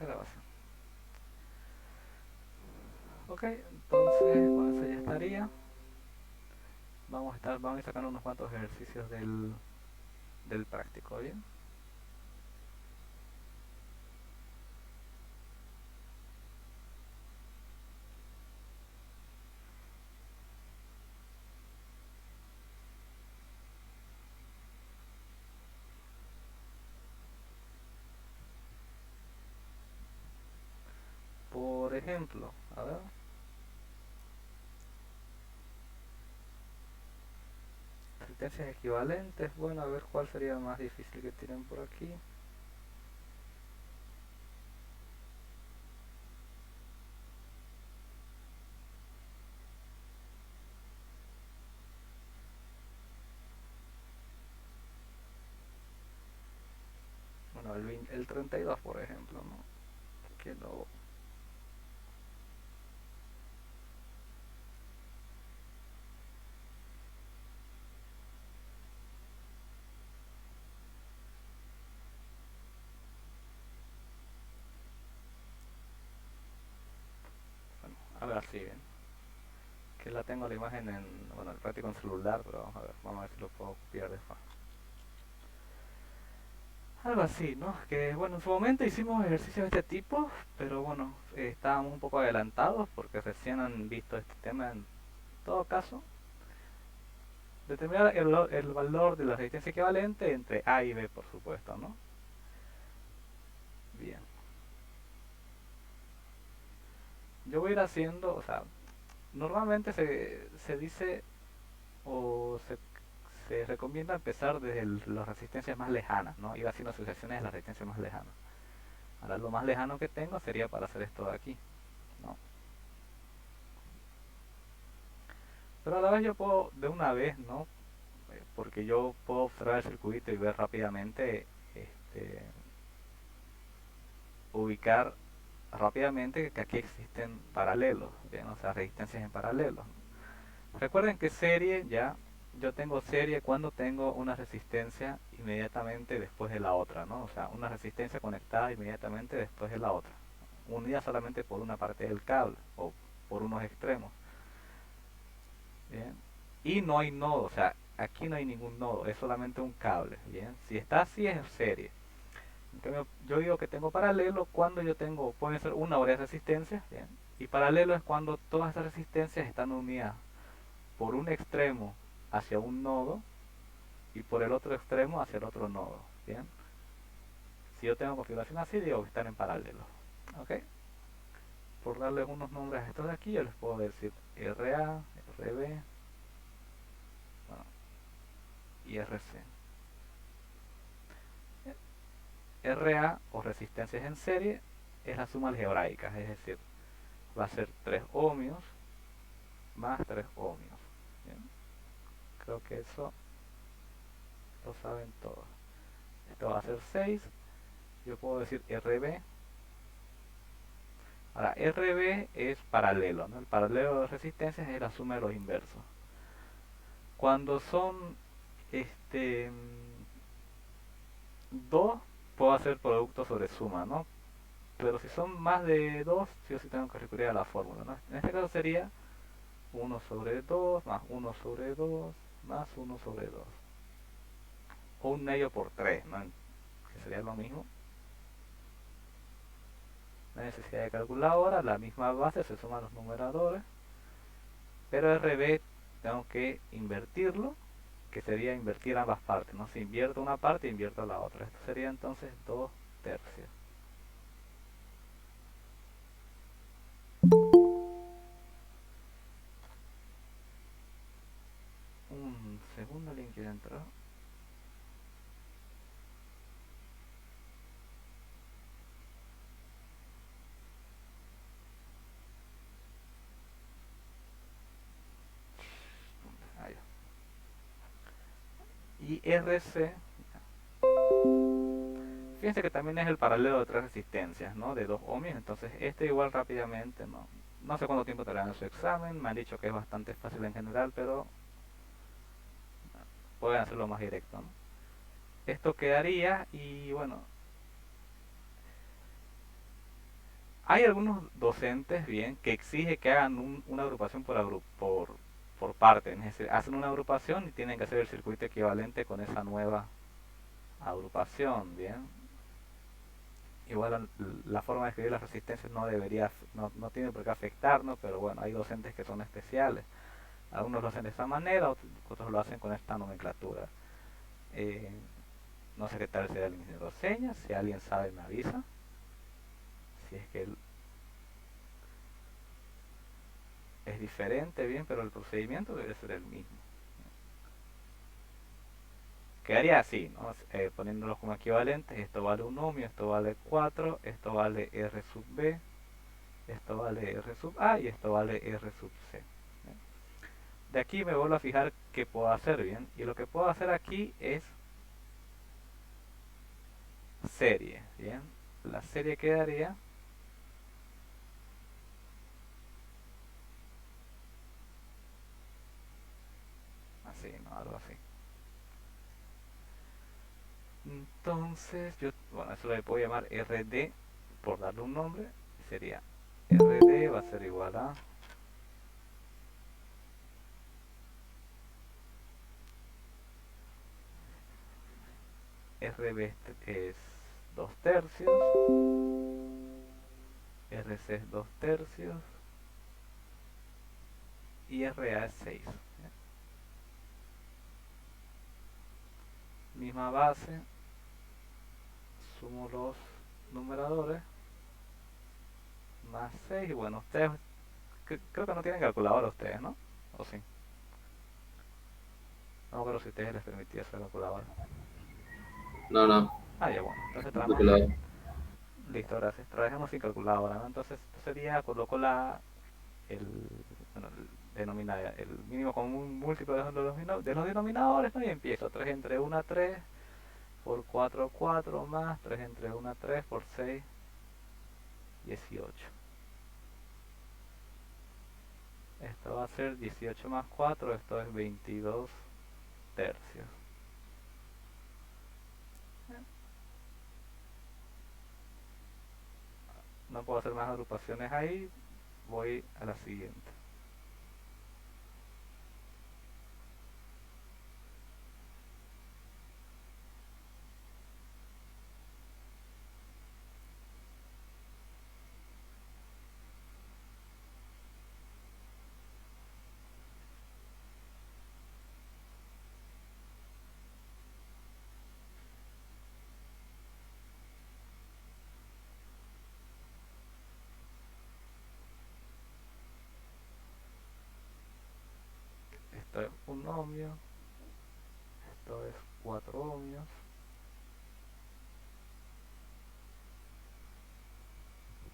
grabación. Ok, entonces con eso ya estaría. Vamos a ir sacando unos cuantos ejercicios del práctico, ¿bien? Por ejemplo, a ver, resistencias equivalentes. Bueno, a ver cuál sería más difícil que tienen por aquí. Bueno, el 32, por ejemplo, ¿no? Que lo, bueno, a ver, así, bien. Que la tengo la imagen en, bueno, el práctico en celular, pero vamos a ver si lo puedo copiar después. Algo así, ¿no? Que bueno, en su momento hicimos ejercicios de este tipo, pero bueno, estábamos un poco adelantados porque recién han visto este tema. En todo caso, determinar el valor de la resistencia equivalente entre A y B, por supuesto, ¿no? Bien. Yo voy a ir haciendo, o sea, normalmente se dice o se recomienda empezar desde las resistencias más lejanas, ¿no? Ir haciendo asociaciones de las resistencias más lejanas. Ahora, lo más lejano que tengo sería para hacer esto de aquí, ¿no? Pero a la vez yo puedo de una vez, ¿no? Porque yo puedo observar el circuito y ver rápidamente, este, ubicar rápidamente que aquí existen paralelos, ¿bien? O sea, resistencias en paralelo. Recuerden que serie ya, yo tengo serie cuando tengo una resistencia inmediatamente después de la otra, ¿no? O sea, una resistencia conectada inmediatamente después de la otra, unida solamente por una parte del cable o por unos extremos, ¿bien? Y no hay nodo, o sea, aquí no hay ningún nodo, es solamente un cable, ¿bien? Si está así es serie. En cambio, yo digo que tengo paralelo cuando yo tengo, pueden ser una o varias resistencias, ¿bien? Y paralelo es cuando todas esas resistencias están unidas por un extremo hacia un nodo y por el otro extremo hacia el otro nodo, ¿bien? Si yo tengo configuración así, digo que están en paralelo, ¿ok? Por darle unos nombres a estos de aquí, yo les puedo decir RA, RB, bueno, y RC. RA o resistencias en serie es la suma algebraica, es decir, va a ser 3 ohmios más 3 ohmios. ¿Bien? Creo que eso lo saben todos. Esto va a ser 6. Yo puedo decir RB. Ahora, RB es paralelo, ¿no? El paralelo de resistencias es la suma de los inversos. Cuando son este 2, puedo hacer producto sobre suma, ¿no? Pero si son más de 2, sí o sí tengo que recurrir a la fórmula, ¿no? En este caso sería 1/2 más 1/2 más 1/2. O un medio por 3, ¿no? Que sería lo mismo. La necesidad de calculadora, la misma base, se suman los numeradores. Pero RB tengo que invertirlo, que sería invertir ambas partes, ¿no? Si invierto una parte, invierto la otra. Esto sería entonces 2 tercios. Un segundo, alguien quiere entrar. Ahí. Y RC, fíjense que también es el paralelo de tres resistencias, ¿no? De 2 ohmios, entonces este igual rápidamente, ¿no? No sé cuánto tiempo tardará en su examen, me han dicho que es bastante fácil en general, pero pueden hacerlo más directo, ¿no? Esto quedaría y bueno, Hay algunos docentes, bien, que exigen que hagan una agrupación por parte. Es decir, hacen una agrupación y tienen que hacer el circuito equivalente con esa nueva agrupación, bien. Igual la forma de escribir las resistencias no debería, no tiene por qué afectarnos, pero bueno, hay docentes que son especiales. Algunos lo hacen de esta manera, otros lo hacen con esta nomenclatura. Eh, no sé qué tal será el ingeniero señas, si alguien sabe me avisa. Si es que es diferente, bien, pero el procedimiento debe ser el mismo. Quedaría así, ¿no? Poniéndolos como equivalentes, esto vale un ohmio, esto vale 4, esto vale R sub B, esto vale R sub A y esto vale R sub C. ¿Bien? De aquí me vuelvo a fijar qué puedo hacer, bien, y lo que puedo hacer aquí es serie, bien. La serie quedaría así, ¿no? Algo así. Entonces, bueno, eso le puedo llamar RD por darle un nombre. Sería RD va a ser igual a RB es 2 tercios, RC es 2 tercios y RA es 6. Misma base, sumo los numeradores, más 6 y bueno, ustedes creo que no tienen calculadora ustedes, ¿no? ¿O sí? No me acuerdo si ustedes les permitía hacer calculadora. No, no, Ah, ya bueno, entonces no trabajamos calculador. listo, gracias. Trabajamos sin calculadora, ¿no? Entonces sería, coloco el, bueno, el mínimo común múltiplo de los denominadores, ¿no? Y empiezo 3 entre 1 a 3 por 4 4 más 3 entre 1 a 3 por 6 18. Esto va a ser 18 más 4, esto es 22 tercios. No puedo hacer más agrupaciones ahí, voy a la siguiente. Esto es un ohmio, esto es 4 ohmios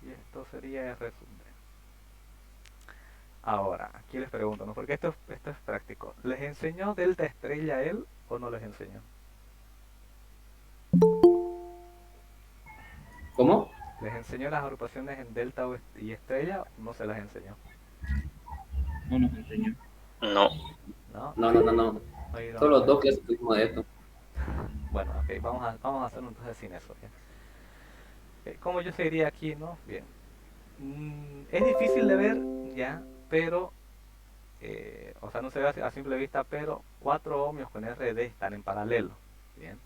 y esto sería R sub D. Ahora, aquí les pregunto, ¿no? Porque esto es práctico. ¿Les enseñó delta estrella a él o no les enseñó? ¿Cómo? ¿Les enseñó las agrupaciones en delta y estrella o no se las enseñó? No nos enseñó. No. ¿No? No, no, no, no. Oye, no, Solo dos clases tuvimos de esto. bueno, ok, vamos a hacerlo entonces sin eso. ¿Bien? ¿Cómo yo seguiría aquí, no? Bien. Es difícil de ver, ya, pero, o sea, no se ve a simple vista, pero 4 ohmios con RD están en paralelo. Bien.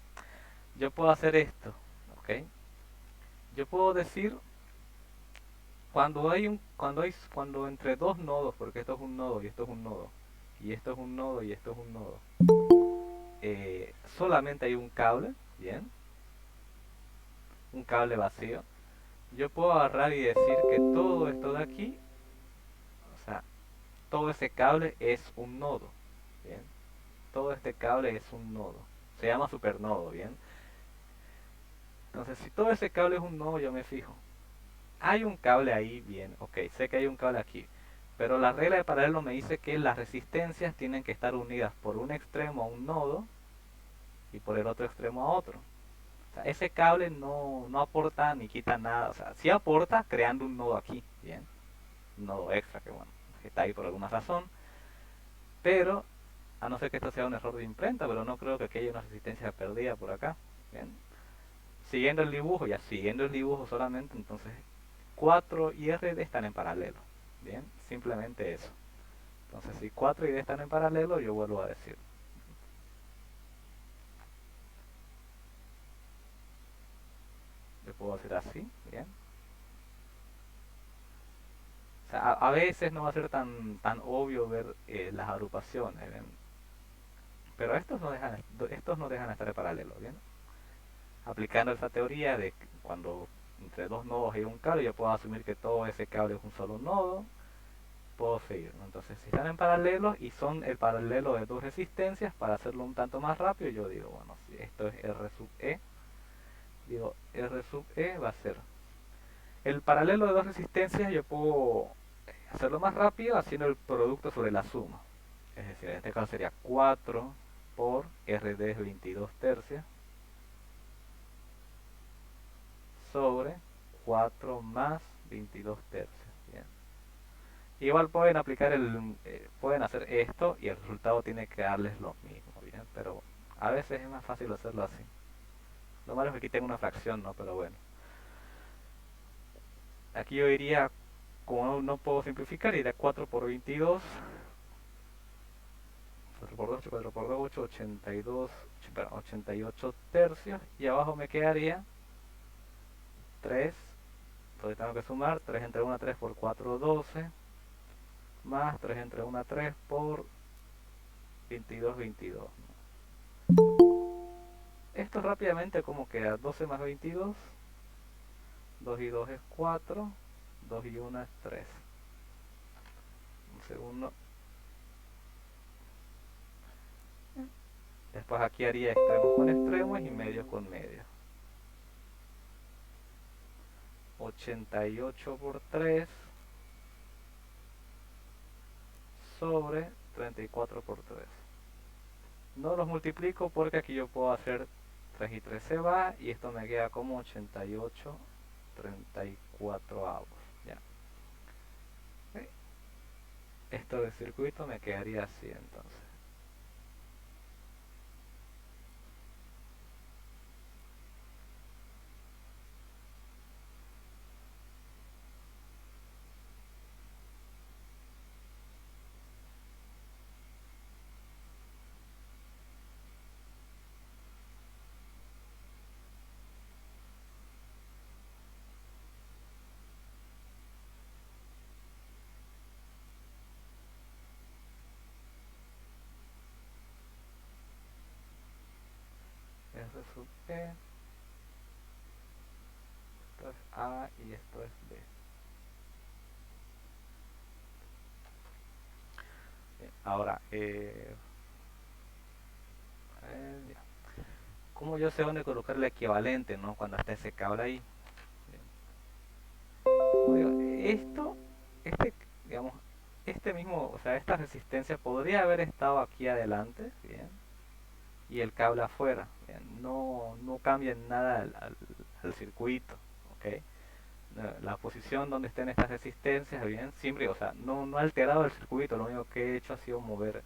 Yo puedo hacer esto, ¿ok? Yo puedo decir cuando entre dos nodos, porque esto es un nodo y esto es un nodo, y esto es un nodo y esto es un nodo, solamente hay un cable, bien, un cable vacío. Yo puedo agarrar y decir que todo esto de aquí, o sea, todo ese cable es un nodo, bien, todo este cable es un nodo, se llama supernodo, bien. Entonces, si todo ese cable es un nodo, yo me fijo. Hay un cable ahí, bien, ok, sé que hay un cable aquí. Pero la regla de paralelo me dice que las resistencias tienen que estar unidas por un extremo a un nodo y por el otro extremo a otro. O sea, ese cable no aporta ni quita nada. O sea, sí aporta creando un nodo aquí, bien, un nodo extra que bueno, que está ahí por alguna razón. Pero, a no ser que esto sea un error de imprenta, pero no creo que aquí haya una resistencia perdida por acá. Bien. Siguiendo el dibujo, ya siguiendo el dibujo solamente, entonces 4 y RD están en paralelo. Bien, simplemente eso. Entonces si 4 y D están en paralelo, yo vuelvo a decir. Yo puedo hacer así, bien. O sea, a veces no va a ser tan obvio ver las agrupaciones, ¿bien? Pero estos no dejan estar en paralelo, ¿bien? Aplicando esa teoría de que cuando entre dos nodos hay un cable, yo puedo asumir que todo ese cable es un solo nodo, puedo seguir, ¿no? Entonces si están en paralelo y son el paralelo de dos resistencias, para hacerlo un tanto más rápido, yo digo, bueno, si esto es R sub E, digo R sub E va a ser el paralelo de dos resistencias. Yo puedo hacerlo más rápido haciendo el producto sobre la suma. Es decir, en este caso sería 4 por RD es 22 tercios sobre 4 más 22 tercios. Bien. Igual pueden pueden hacer esto y el resultado tiene que darles lo mismo, bien, pero a veces es más fácil hacerlo así. Lo malo es que aquí tengo una fracción, ¿no? Pero bueno. Aquí yo iría, como no puedo simplificar, iría 4 por 22. 4 por 2, 4 por 2, 8, 82, 88 tercios. Y abajo me quedaría 3. Entonces tengo que sumar 3 entre 1, 3 por 4, 12. Más 3 entre 1, 3 por 22, 22. Esto rápidamente como queda 12 más 22. 2 y 2 es 4. 2 y 1 es 3. Un segundo. Después aquí haría extremos con extremos y medios con medios. 88 por 3 sobre 34 por 3. No los multiplico porque aquí yo puedo hacer 3 y 3 se va y esto me queda como 88 34 avos. Ya. ¿Sí? Esto del circuito me quedaría así entonces. R sub E, esto es A y esto es B. Bien, ahora, ya. ¿Cómo yo sé dónde colocar el equivalente, no? Cuando está ese cable ahí. Bien. Esto, este, digamos, este mismo, o sea, esta resistencia podría haber estado aquí adelante, bien, y el cable afuera, bien. No cambia en nada al circuito, ¿ok? La posición donde estén estas resistencias, bien, siempre, o sea, no ha alterado el circuito, lo único que he hecho ha sido mover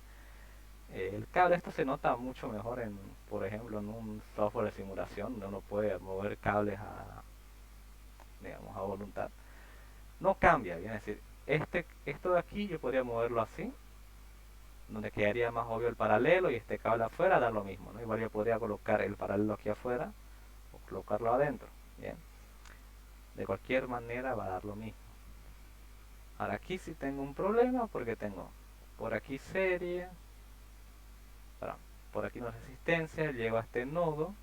el cable. Esto se nota mucho mejor por ejemplo, en un software de simulación, donde uno puede mover cables digamos, a voluntad. No cambia, bien, es decir, esto de aquí yo podría moverlo así, donde quedaría más obvio el paralelo y este cable afuera da lo mismo, ¿no? Igual yo podría colocar el paralelo aquí afuera o colocarlo adentro, bien. De cualquier manera va a dar lo mismo. Ahora aquí sí tengo un problema porque tengo por aquí serie, por aquí una resistencia, llego a este nodo,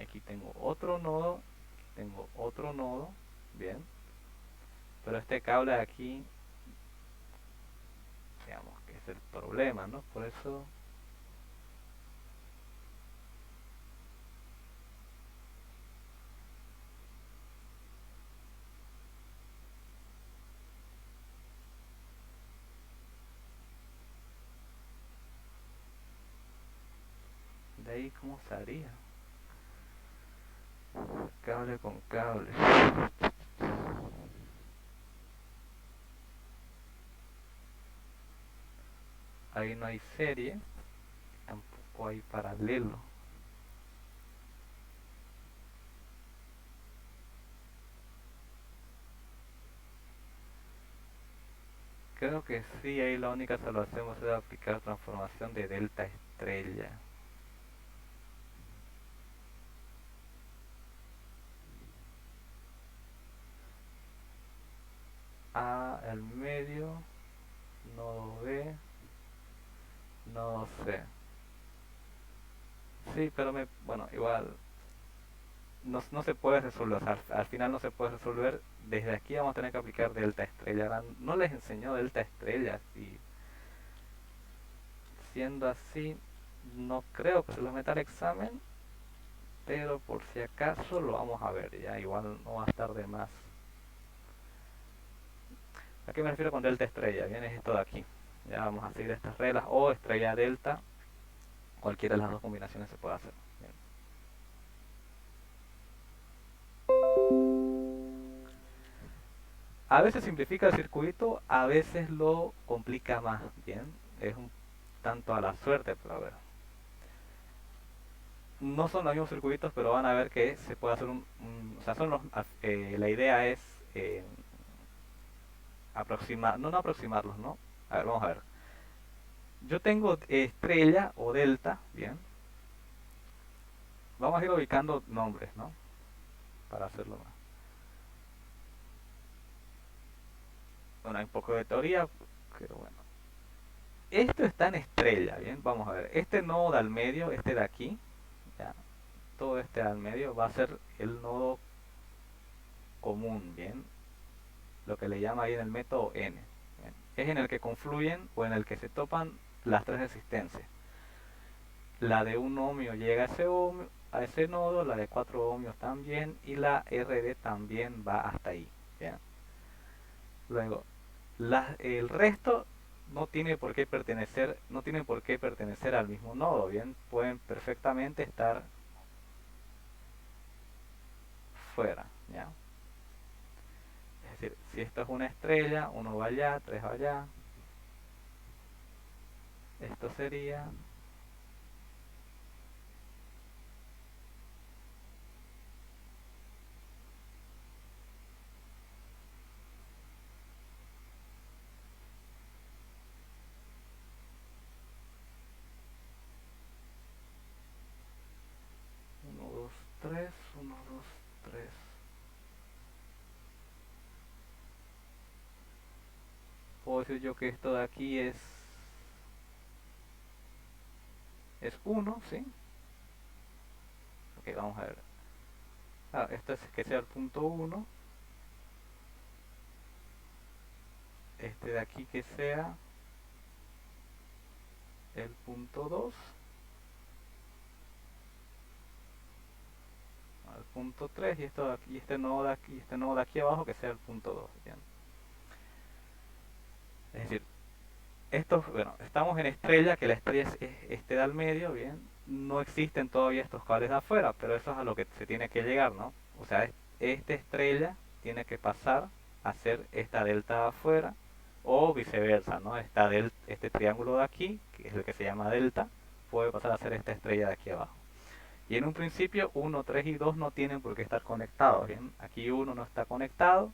aquí tengo otro nodo, bien, pero este cable de aquí, digamos que es el problema, ¿no? Por eso de ahí cómo se haría, cable con cable. Ahí no hay serie, tampoco hay paralelo. Creo que sí, ahí la única salvación es aplicar transformación de delta estrella. A al medio, nodo B, nodo C. Sí, pero bueno, igual no se puede resolver, o sea, al final no se puede resolver. Desde aquí vamos a tener que aplicar delta estrella. Ahora, no les enseñó delta estrella, y siendo así, no creo que se los meta al examen, pero por si acaso lo vamos a ver, ya igual no va a estar de más. ¿A qué me refiero con delta estrella? Bien, es esto de aquí. Ya vamos a seguir estas reglas, o estrella delta, cualquiera de las dos combinaciones se puede hacer. Bien. A veces simplifica el circuito, a veces lo complica más. Bien, es un tanto a la suerte, pero a ver. No son los mismos circuitos, pero van a ver que se puede hacer o sea, la idea es aproximar, no aproximarlos, ¿no? A ver, vamos a ver. Yo tengo estrella o delta, bien. Vamos a ir ubicando nombres, ¿no? Para hacerlo más. Bueno, hay un poco de teoría, pero bueno. Esto está en estrella, bien. Vamos a ver. Este nodo al medio, este de aquí, ya, todo este al medio va a ser el nodo común, bien. Lo que le llama ahí en el método N. Bien. Es en el que confluyen o en el que se topan las tres resistencias. La de un ohmio llega a ese nodo, la de 4 ohmios también, y la RD también va hasta ahí. Bien. Luego, el resto no tiene por qué pertenecer al mismo nodo, bien, pueden perfectamente estar fuera, ¿ya? Es decir, si esto es una estrella, uno va allá, tres va allá, esto sería uno, 2, 3, 1, 2, 3. Puedo decir yo que esto de aquí es uno, ¿sí? Ok, vamos a ver. Esto es que sea el punto uno, este de aquí que sea el punto 2, al punto 3, y esto de aquí, este nodo de aquí abajo que sea el punto 2, ¿bien? Es decir, bueno, estamos en estrella, que la estrella es este de al medio, bien. No existen todavía estos cables de afuera, pero eso es a lo que se tiene que llegar, ¿no? O sea, esta estrella tiene que pasar a ser esta delta de afuera, o viceversa, ¿no? Este triángulo de aquí, que es el que se llama delta, puede pasar a ser esta estrella de aquí abajo. Y en un principio 1, 3 y 2 no tienen por qué estar conectados, ¿bien? Aquí 1 no está conectado,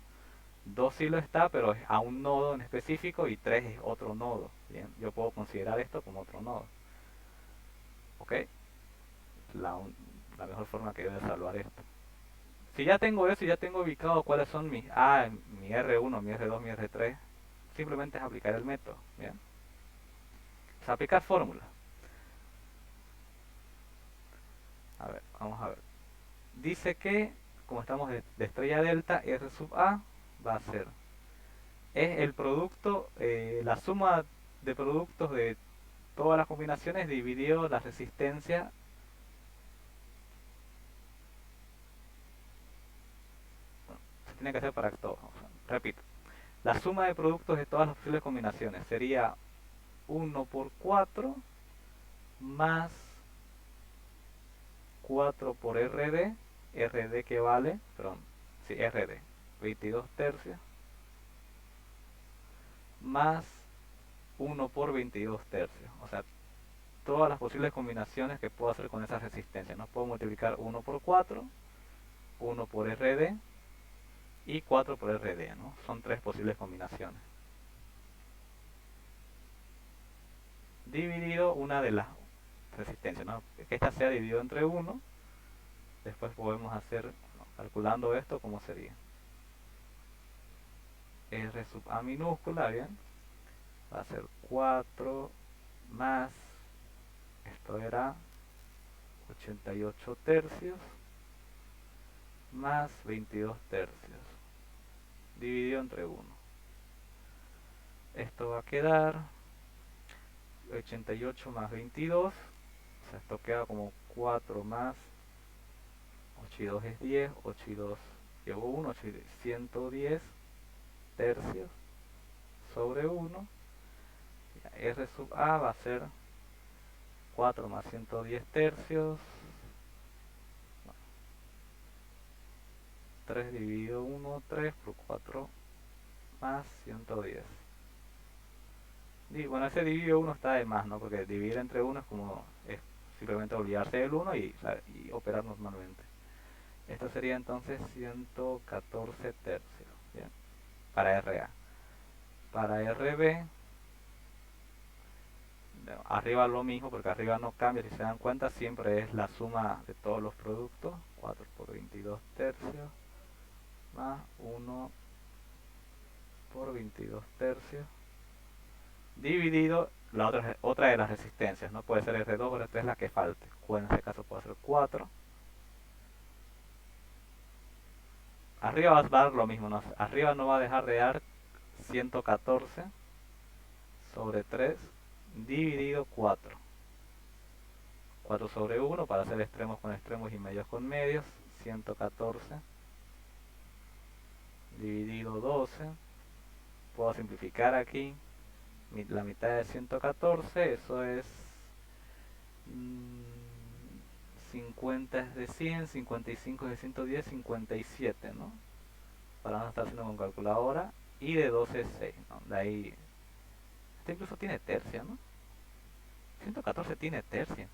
2 sí lo está, pero es a un nodo en específico, y 3 es otro nodo, ¿bien? Yo puedo considerar esto como otro nodo, ¿ok? La, la mejor forma que debo de salvar esto. Si ya tengo eso, ya tengo ubicado cuáles son mi R1, mi R2, mi R3, simplemente es aplicar el método, ¿bien? O sea, aplicar fórmula. A ver, vamos a ver. Dice que, como estamos de estrella delta, R sub A va a ser es el producto, la suma de productos de todas las combinaciones dividido la resistencia. Bueno, se tiene que hacer para todos. Repito, la suma de productos de todas las posibles combinaciones sería 1 por 4 más 4 por RD, RD que vale, perdón, sí, RD, 22 tercios, más 1 por 22 tercios. O sea, todas las posibles combinaciones que puedo hacer con esa resistencia. No puedo multiplicar 1 por 4, 1 por RD y 4 por RD, ¿no? Son tres posibles combinaciones. dividido una de las resistencias, ¿no? Que esta sea dividido entre 1. Después podemos hacer, ¿no? Calculando esto, ¿cómo sería? R sub A minúscula, bien, va a ser 4 más, esto era 88 tercios, más 22 tercios, dividido entre 1. Esto va a quedar 88 más 22, o sea, esto queda como 4 más 8 y 2 es 10, 8 y 2 llevo 1, 8 y 110 tercios sobre 1. R sub A va a ser 4 más 110 tercios, 3 dividido 1, 3 por 4 más 110. Y bueno, ese dividido 1 está de más, ¿no? Porque dividir entre 1 es como es simplemente olvidarse del 1 y operar normalmente. Esto sería entonces 114 tercios, ¿bien? Para RA. Para RB, arriba lo mismo, porque arriba no cambia, si se dan cuenta, siempre es la suma de todos los productos. 4 por 22 tercios, más 1 por 22 tercios, dividido la otra de las resistencias, ¿no? Puede ser R2 o R3 la que falte, o en este caso puede ser 4. Arriba va a dar lo mismo, ¿no? Arriba no va a dejar de dar 114 sobre 3 dividido 4. 4 sobre 1 para hacer extremos con extremos y medios con medios. 114 dividido 12. Puedo simplificar aquí. La mitad de 114, eso es 50 es de 100, 55 es de 110, 57, ¿no? Para no estar haciendo con calculadora. Y de 12 es 6, ¿no? De ahí... Este incluso tiene tercia, ¿no? 114 tiene tercia.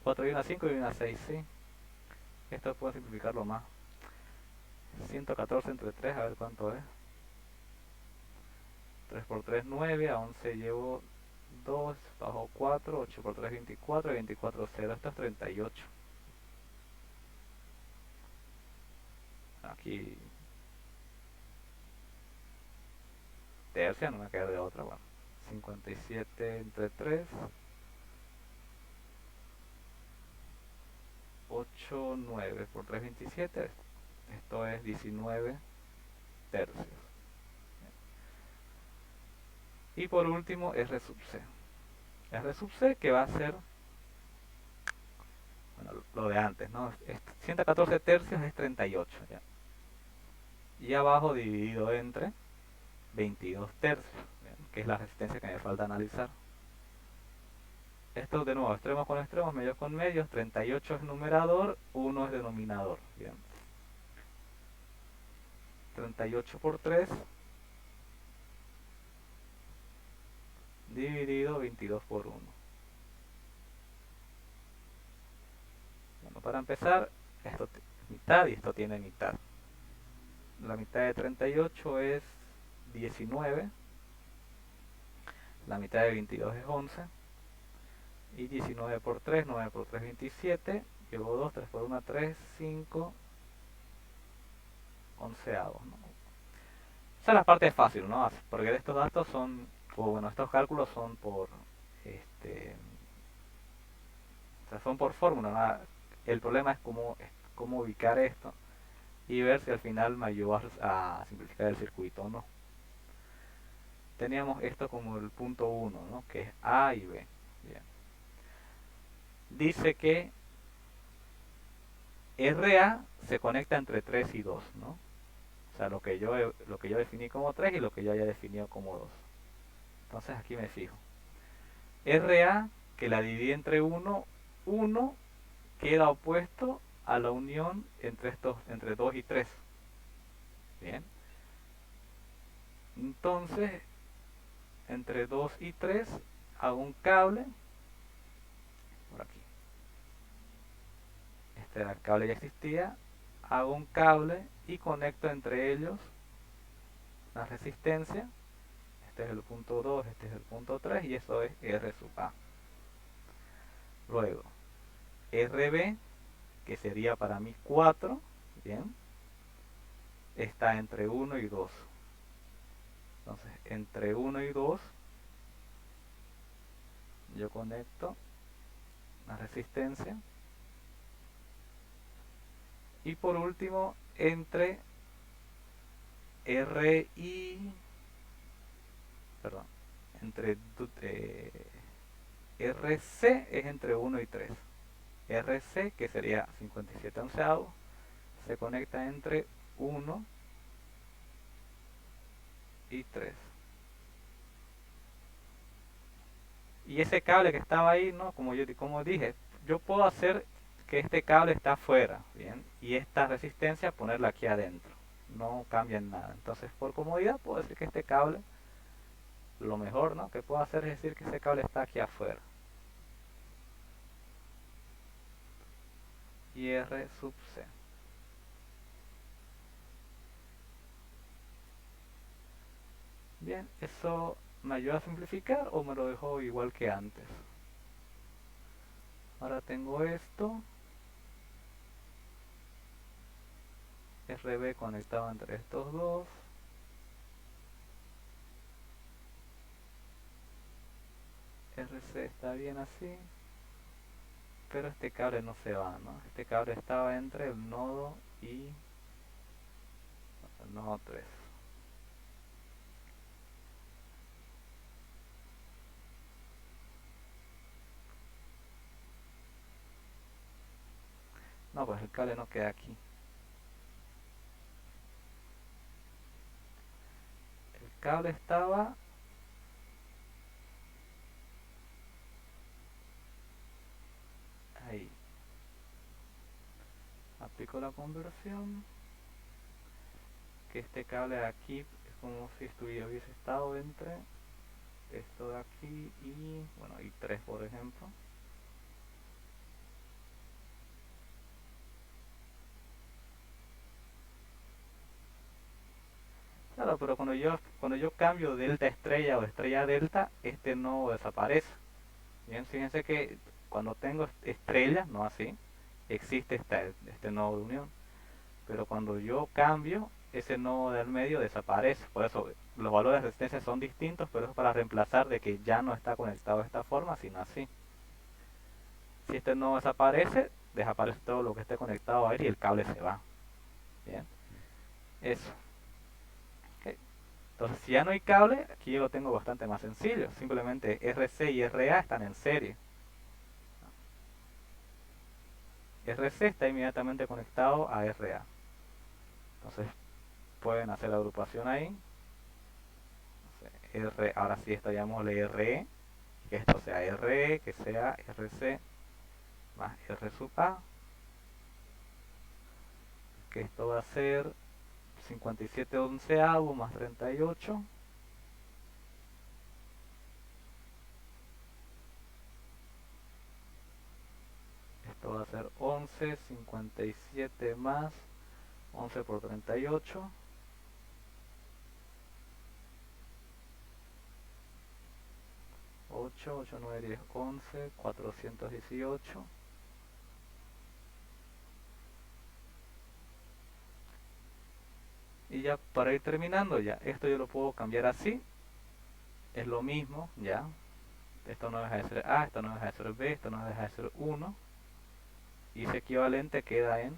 4 y una 5 y una 6, sí. Esto puedo simplificarlo más. 114 entre 3, a ver cuánto es. 3 por 3, 9. A 11 llevo 2, bajo 4. 8 por 3, 24. Y 24, 0. Esto es 38. Aquí... tercia, no me queda de otra. Bueno, 57 entre 3. 8, 9 por 3, 27. Esto es 19 tercios. Y por último, R sub C. R sub C que va a ser, bueno, lo de antes, ¿no? 114 tercios es 38, ¿ya? Y abajo dividido entre 22 tercios, ¿bien? Que es la resistencia que me falta analizar. Esto de nuevo, extremos con extremos, medios con medios. 38 es numerador, 1 es denominador, ¿bien? 38 por 3 dividido 22 por 1. Bueno, para empezar, esto tiene mitad y esto tiene mitad. La mitad de 38 es 19. La mitad de 22 es 11. Y 19 por 3, 9 por 3, 27. Llevo 2, 3 por 1, 3, 5. 11avos, ¿no? Esa es la parte fácil, ¿no? Porque estos datos son, o bueno, estos cálculos son por, o sea, son por fórmula, ¿no? El problema es cómo ubicar esto y ver si al final me ayuda a simplificar el circuito o no. Teníamos esto como el punto 1, ¿no? Que es A y B. Bien. Dice que RA se conecta entre 3 y 2, ¿no? O sea, lo que yo definí como 3 y lo que yo haya definido como 2. Entonces aquí me fijo. RA, que la dividí entre 1, 1 queda opuesto a la unión entre 2 y 3. Bien. Entonces, entre 2 y 3 hago un cable por aquí. Este cable ya existía. Hago un cable y conecto entre ellos una resistencia. este es el punto 2, este es el punto 3 y eso es R sub A. Luego, RB, que sería para mí 4, bien, está entre 1 y 2. Entonces, entre 1 y 2, yo conecto la resistencia. Y por último, entre RI, perdón, entre RC es entre 1 y 3. RC, que sería 57 onceavos, se conecta entre 1 y 3. Y ese cable que estaba ahí, ¿no? Como dije, yo puedo hacer que este cable está afuera, ¿bien? Y esta resistencia ponerla aquí adentro. No cambia en nada. Entonces, por comodidad, puedo decir que este cable, lo mejor, ¿no? Que puedo hacer es decir que ese cable está aquí afuera. Y R sub C. Bien, ¿eso me ayuda a simplificar o me lo dejo igual que antes? Ahora tengo esto. RB conectado entre estos dos. RC está bien así. Pero este cable no se va, ¿no? Este cable estaba entre el nodo y el nodo 3. No, pues el cable no queda aquí. El cable estaba ahí. Aplico la conversión. Que este cable de aquí es como si hubiese estado entre esto de aquí y, bueno, y 3 por ejemplo. Claro, pero cuando yo cambio delta estrella o estrella delta, este nodo desaparece. Bien, fíjense que cuando tengo estrellas, no así, existe este nodo de unión. Pero cuando yo cambio, ese nodo del medio desaparece. Por eso los valores de resistencia son distintos, pero es para reemplazar de que ya no está conectado de esta forma, sino así. Si este nodo desaparece, desaparece todo lo que esté conectado a él y el cable se va. Bien, eso. Okay. Entonces, si ya no hay cable, aquí yo lo tengo bastante más sencillo. Simplemente RC y RA están en serie. RC está inmediatamente conectado a RA. Entonces, pueden hacer la agrupación ahí. Ahora sí, esto llamémosle RE, que esto sea RE, que sea RC más R sub A, que esto va a ser 57 onceavos más 38. Esto va a ser 11, 57 más 11 por 38. 8, 8, 9, 10, 11, 418. Y ya para ir terminando, ya esto yo lo puedo cambiar así. Es lo mismo, ya. Esto no deja de ser A, esto no deja de ser B, esto no deja de ser 1. Y ese equivalente queda en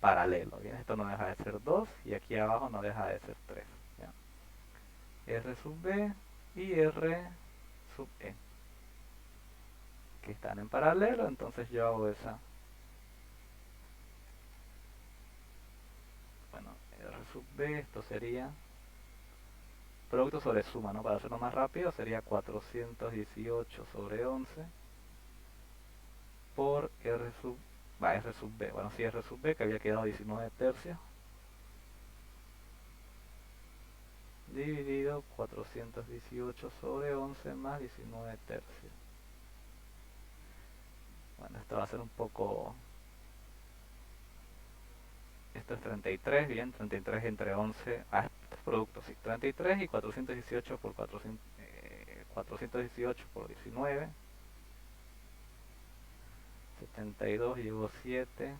paralelo. ¿Bien? Esto no deja de ser 2 y aquí abajo no deja de ser 3. ¿Ya? R sub B y R sub E, que están en paralelo, entonces yo hago esa. Bueno, R sub B, esto sería producto sobre suma, ¿no? Para hacerlo más rápido sería 418 sobre 11 por R sub, R sub B. Bueno, sí, R sub B, que había quedado 19 tercios, dividido 418 sobre 11 más 19 tercios. Bueno, esto va a ser un poco... Esto es 33, bien, 33 entre 11, productos, sí. 33 y 418 por 400, 418 por 19. 72 llevo 7.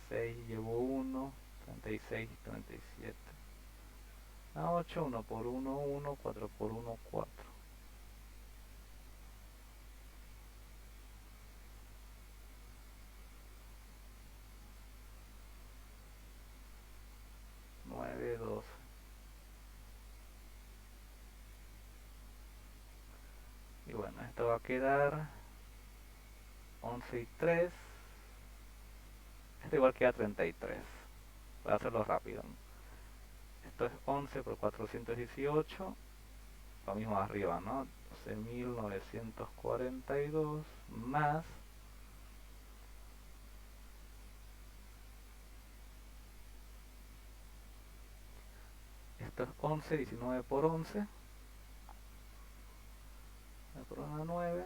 6 llevo 1. 36 y 37. A 8, 1 por 1, 1. 4 por 1, 4. 9, 12. Y bueno, esto va a quedar 11 y 3. Esto igual queda 33. Voy a hacerlo rápido, ¿no? Esto es 11 por 418. Lo mismo arriba, ¿no? 12.942 más. Esto es 11, 19 por 11. 9 por 1, 9.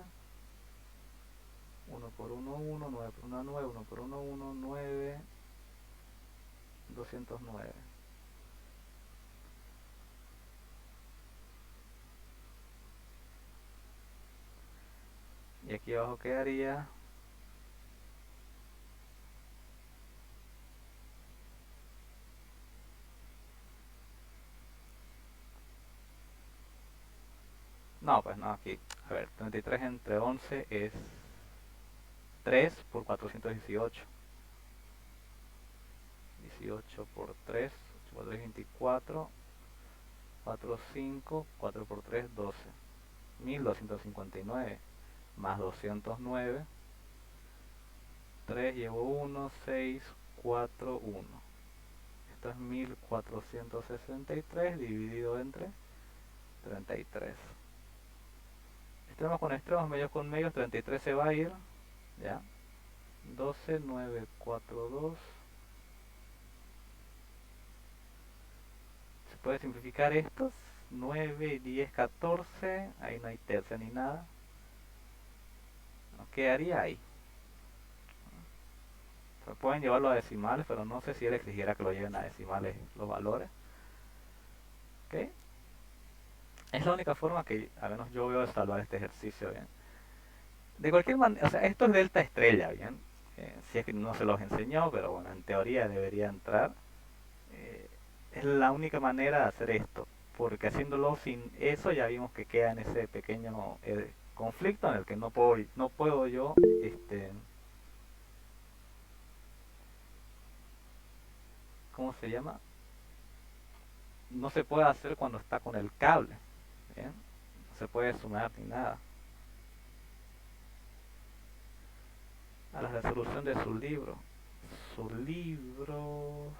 1 por 1, 1. 9 por 1, 9. 1 por 1, 1. 9. 209. Y aquí abajo quedaría no, pues no, aquí. A ver, 33 entre 11 es 3 por 418. 18 por 3, 8 por 3, 24. 4, 5, 4 por 3, 12. 1259 más 209. 3 llevo 1, 6, 4, 1. Esto es 1463 dividido entre 33. Extremos con extremos, medios con medios, 33 se va a ir. Ya. 12, 9, 4, 2. Se puede simplificar estos. 9, 10, 14. Ahí no hay tercia ni nada. Nos quedaría ahí. Se pueden llevarlo a decimales, pero no sé si él exigiera que lo lleven a decimales los valores. ¿Ok? Es la única forma que al menos yo veo de salvar este ejercicio, ¿bien? De cualquier manera, o sea, esto es delta estrella, ¿bien? Si es que no se los enseñó, pero bueno, en teoría debería entrar. Eh, es la única manera de hacer esto, porque haciéndolo sin eso ya vimos que queda en ese pequeño conflicto en el que no puedo yo, ¿cómo se llama? No se puede hacer cuando está con el cable, ¿bien? No se puede sumar ni nada. A la resolución de su libro. Su libro...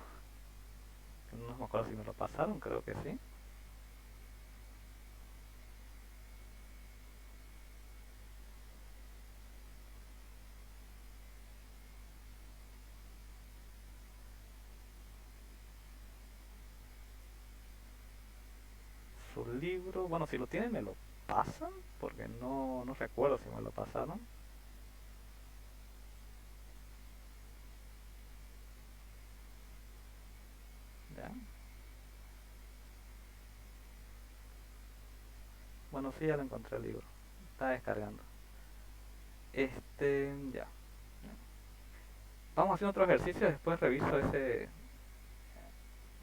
No me acuerdo si me lo pasaron, creo que sí. Su libro, bueno, si lo tienen me lo pasan, porque no recuerdo si me lo pasaron. ¿Ya? Bueno, sí, ya lo encontré el libro. Está descargando. Ya. Vamos haciendo otro ejercicio, después reviso ese...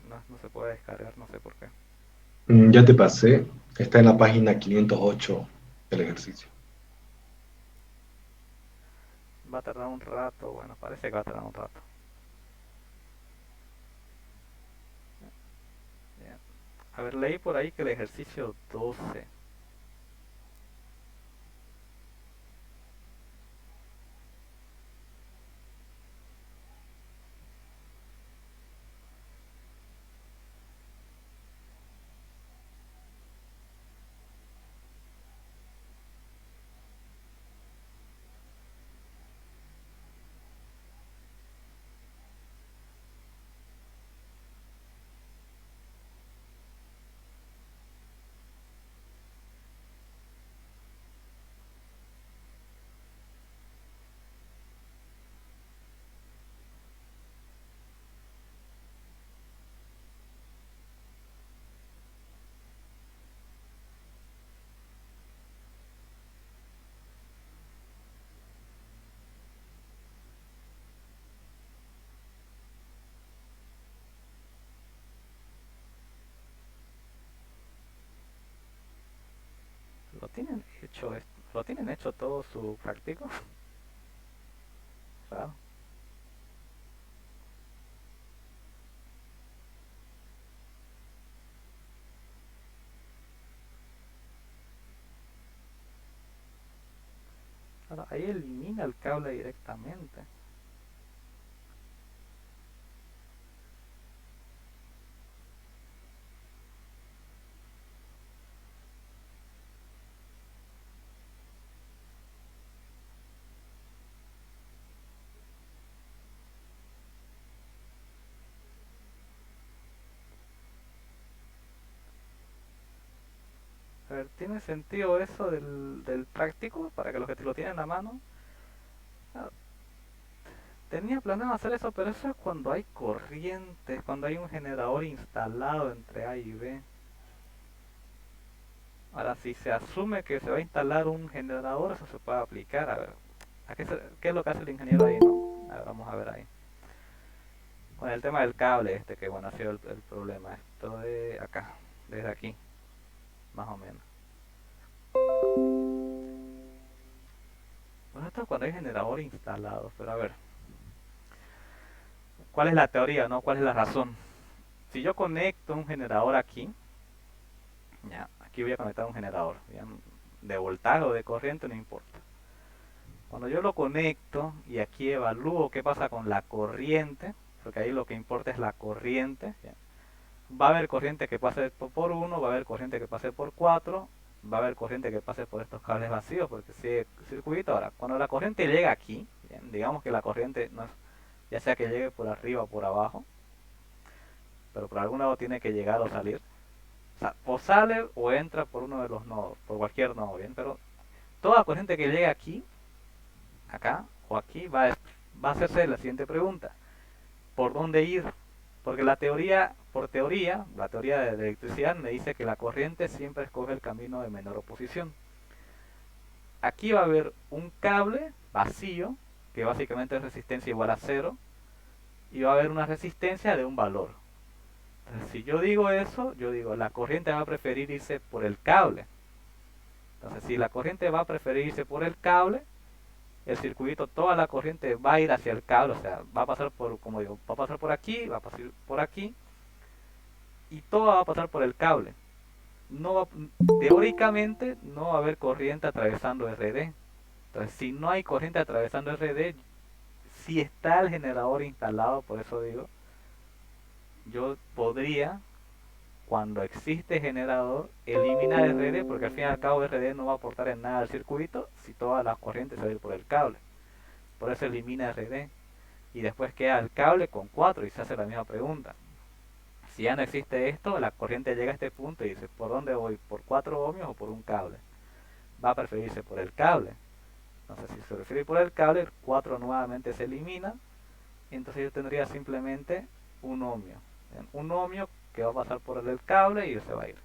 No se puede descargar, no sé por qué. Ya te pasé, está en la página 508 del ejercicio. Va a tardar un rato, bueno, parece que va a tardar un rato. Bien. A ver, leí por ahí que el ejercicio 12. hecho esto? ¿Lo tienen hecho todo su práctico? Raro. Claro, ahí elimina el cable directamente. A ver, ¿tiene sentido eso del práctico? Para que los que te lo tienen en la mano. Ah, tenía planeado hacer eso, pero eso es cuando hay corriente, cuando hay un generador instalado entre A y B. Ahora, si se asume que se va a instalar un generador, eso se puede aplicar. A ver, ¿qué es lo que hace el ingeniero ahí, no? A ver, vamos a ver ahí. Con el tema del cable este, que bueno, ha sido el problema. Esto de acá, desde aquí, más o menos. Bueno, esto es cuando hay generador instalado, pero a ver, ¿cuál es la teoría, no? ¿Cuál es la razón? Si yo conecto un generador aquí, ya, aquí voy a conectar un generador, ya, de voltaje o de corriente, no importa. Cuando yo lo conecto y aquí evalúo qué pasa con la corriente, porque ahí lo que importa es la corriente, ¿ya? Va a haber corriente que pase por 1, va a haber corriente que pase por 4, va a haber corriente que pase por estos cables vacíos, porque si circuito. Ahora, cuando la corriente llega aquí, ¿bien? Digamos que la corriente no es, ya sea que llegue por arriba o por abajo, pero por algún lado tiene que llegar o salir. O sea, o sale o entra por uno de los nodos, por cualquier nodo, ¿bien? Pero toda corriente que llegue aquí, acá o aquí, va a hacerse la siguiente pregunta: ¿por dónde ir? Porque por teoría, la teoría de electricidad me dice que la corriente siempre escoge el camino de menor oposición. Aquí va a haber un cable vacío, que básicamente es resistencia igual a cero, y va a haber una resistencia de un valor. Entonces, si yo digo eso, yo digo, la corriente va a preferir irse por el cable. Entonces, si la corriente va a preferir irse por el cable, el circuito, toda la corriente va a ir hacia el cable, o sea, va a pasar por, como digo, va a pasar por aquí, va a pasar por aquí, y todo va a pasar por el cable. No va, teóricamente no va a haber corriente atravesando RD. Entonces, si no hay corriente atravesando RD, si está el generador instalado, por eso digo, yo podría, cuando existe generador, eliminar RD, porque al fin y al cabo RD no va a aportar en nada al circuito si todas las corrientes se van a ir por el cable. Por eso elimina RD. Y después queda el cable con 4 y se hace la misma pregunta. Si ya no existe esto, la corriente llega a este punto y dice, ¿por dónde voy? ¿Por 4 ohmios o por un cable? Va a preferirse por el cable. Entonces, si se prefiere por el cable, el 4 nuevamente se elimina. Y entonces yo tendría simplemente un ohmio. Un ohmio que va a pasar por el cable y se va a ir.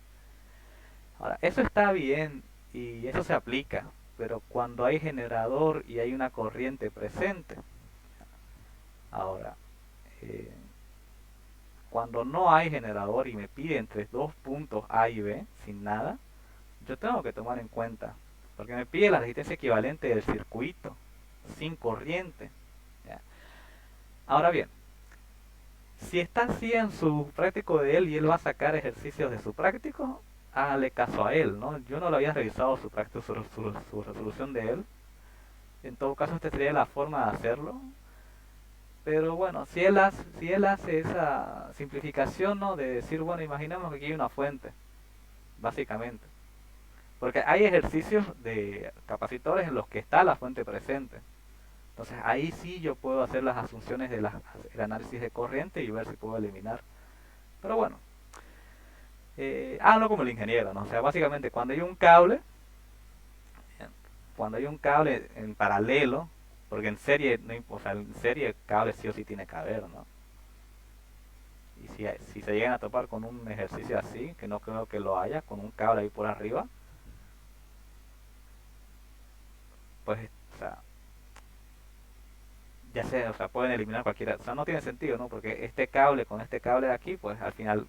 Ahora, eso está bien y eso se aplica. Pero cuando hay generador y hay una corriente presente. Ahora, cuando no hay generador y me pide entre dos puntos A y B sin nada, yo tengo que tomar en cuenta, porque me pide la resistencia equivalente del circuito sin corriente, ¿ya? Ahora bien, si está así en su práctico de él y él va a sacar ejercicios de su práctico, hágale caso a él, ¿no? Yo no lo había revisado su práctico, su resolución de él. En todo caso, esta sería la forma de hacerlo. Pero bueno, si él hace esa simplificación, ¿no? De decir, bueno, imaginemos que aquí hay una fuente, básicamente. Porque hay ejercicios de capacitores en los que está la fuente presente. Entonces ahí sí yo puedo hacer las asunciones del análisis de corriente y ver si puedo eliminar. Pero bueno, háganlo como el ingeniero, ¿no? O sea, básicamente cuando hay un cable en paralelo, porque en serie, no, o sea, en serie cable sí o sí tiene que haber, ¿no? Y si se llegan a topar con un ejercicio así, que no creo que lo haya, con un cable ahí por arriba, pues, o sea, ya sea, o sea, pueden eliminar cualquiera, o sea, no tiene sentido, ¿no? Porque este cable con este cable de aquí, pues al final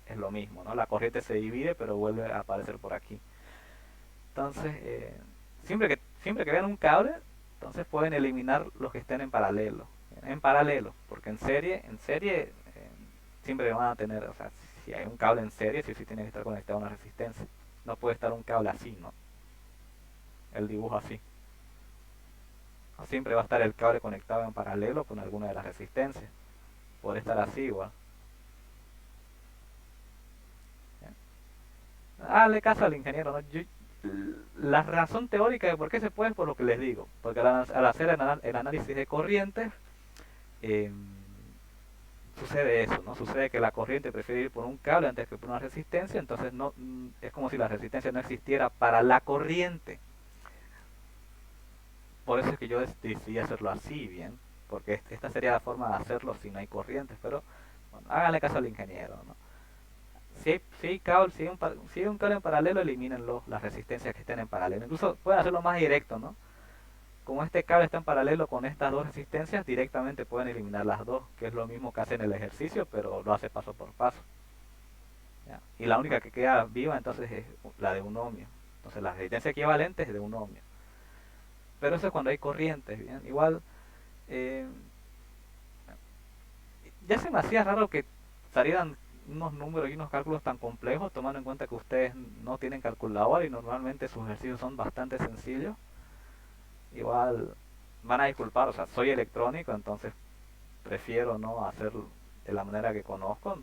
es lo mismo, ¿no? La corriente se divide, pero vuelve a aparecer por aquí. Entonces, siempre que vean un cable, entonces pueden eliminar los que estén en paralelo, porque en serie siempre van a tener, o sea, si hay un cable en serie, sí tiene que estar conectado a una resistencia. No puede estar un cable así, ¿no? El dibujo así. Siempre va a estar el cable conectado en paralelo con alguna de las resistencias. Puede estar así igual. Hazle caso al ingeniero, ¿no? La razón teórica de por qué se puede es por lo que les digo. Porque al hacer el análisis de corrientes, eh, sucede eso, ¿no? Sucede que la corriente prefiere ir por un cable antes que por una resistencia, entonces no es como si la resistencia no existiera para la corriente. Por eso es que yo decidí hacerlo así, bien, porque esta sería la forma de hacerlo si no hay corrientes, pero bueno, háganle caso al ingeniero, ¿no? Si hay un cable en paralelo, elimínenlo, las resistencias que estén en paralelo. Incluso pueden hacerlo más directo, ¿no? Como este cable está en paralelo con estas dos resistencias, directamente pueden eliminar las dos, que es lo mismo que hace en el ejercicio, pero lo hace paso por paso. ¿Ya? Y la única que queda viva entonces es la de un ohmio. Entonces la resistencia equivalente es de un ohmio. Pero eso es cuando hay corrientes, ¿bien? Igual, eh, ya se me hacía raro que salieran unos números y unos cálculos tan complejos, tomando en cuenta que ustedes no tienen calculadora y normalmente sus ejercicios son bastante sencillos. Igual van a disculpar, o sea, soy electrónico, entonces prefiero no hacerlo de la manera que conozco.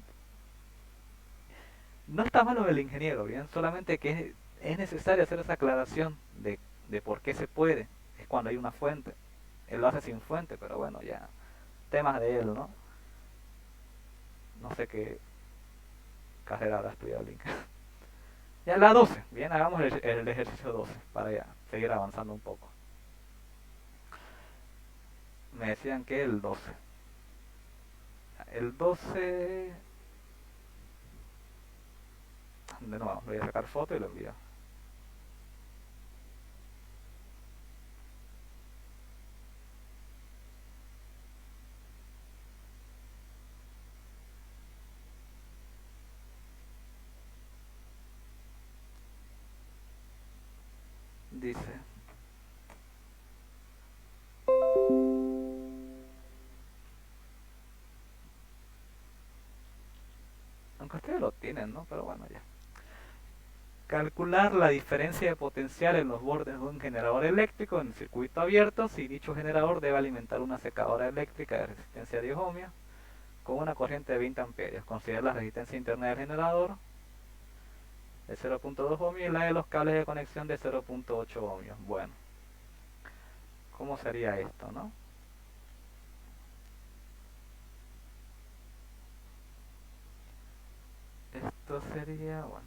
No está malo del ingeniero, bien, solamente que es necesario hacer esa aclaración de por qué se puede. Es cuando hay una fuente. Él lo hace sin fuente, pero bueno, ya temas de él, ¿no? No sé qué carrera habrá estudiado Link. Ya la 12, bien, hagamos el ejercicio 12 para ya seguir avanzando un poco. Me decían que el 12. El 12, de nuevo, voy a sacar foto y lo envío. Dice, aunque ustedes lo tienen, ¿no? Pero bueno, ya. Calcular la diferencia de potencial en los bordes de un generador eléctrico en circuito abierto si dicho generador debe alimentar una secadora eléctrica de resistencia 10 ohmios con una corriente de 20 amperios. Considera la resistencia interna del generador de 0.2 ohmios y la de los cables de conexión de 0.8 ohmios. Bueno, ¿cómo sería esto, no? Esto sería, bueno,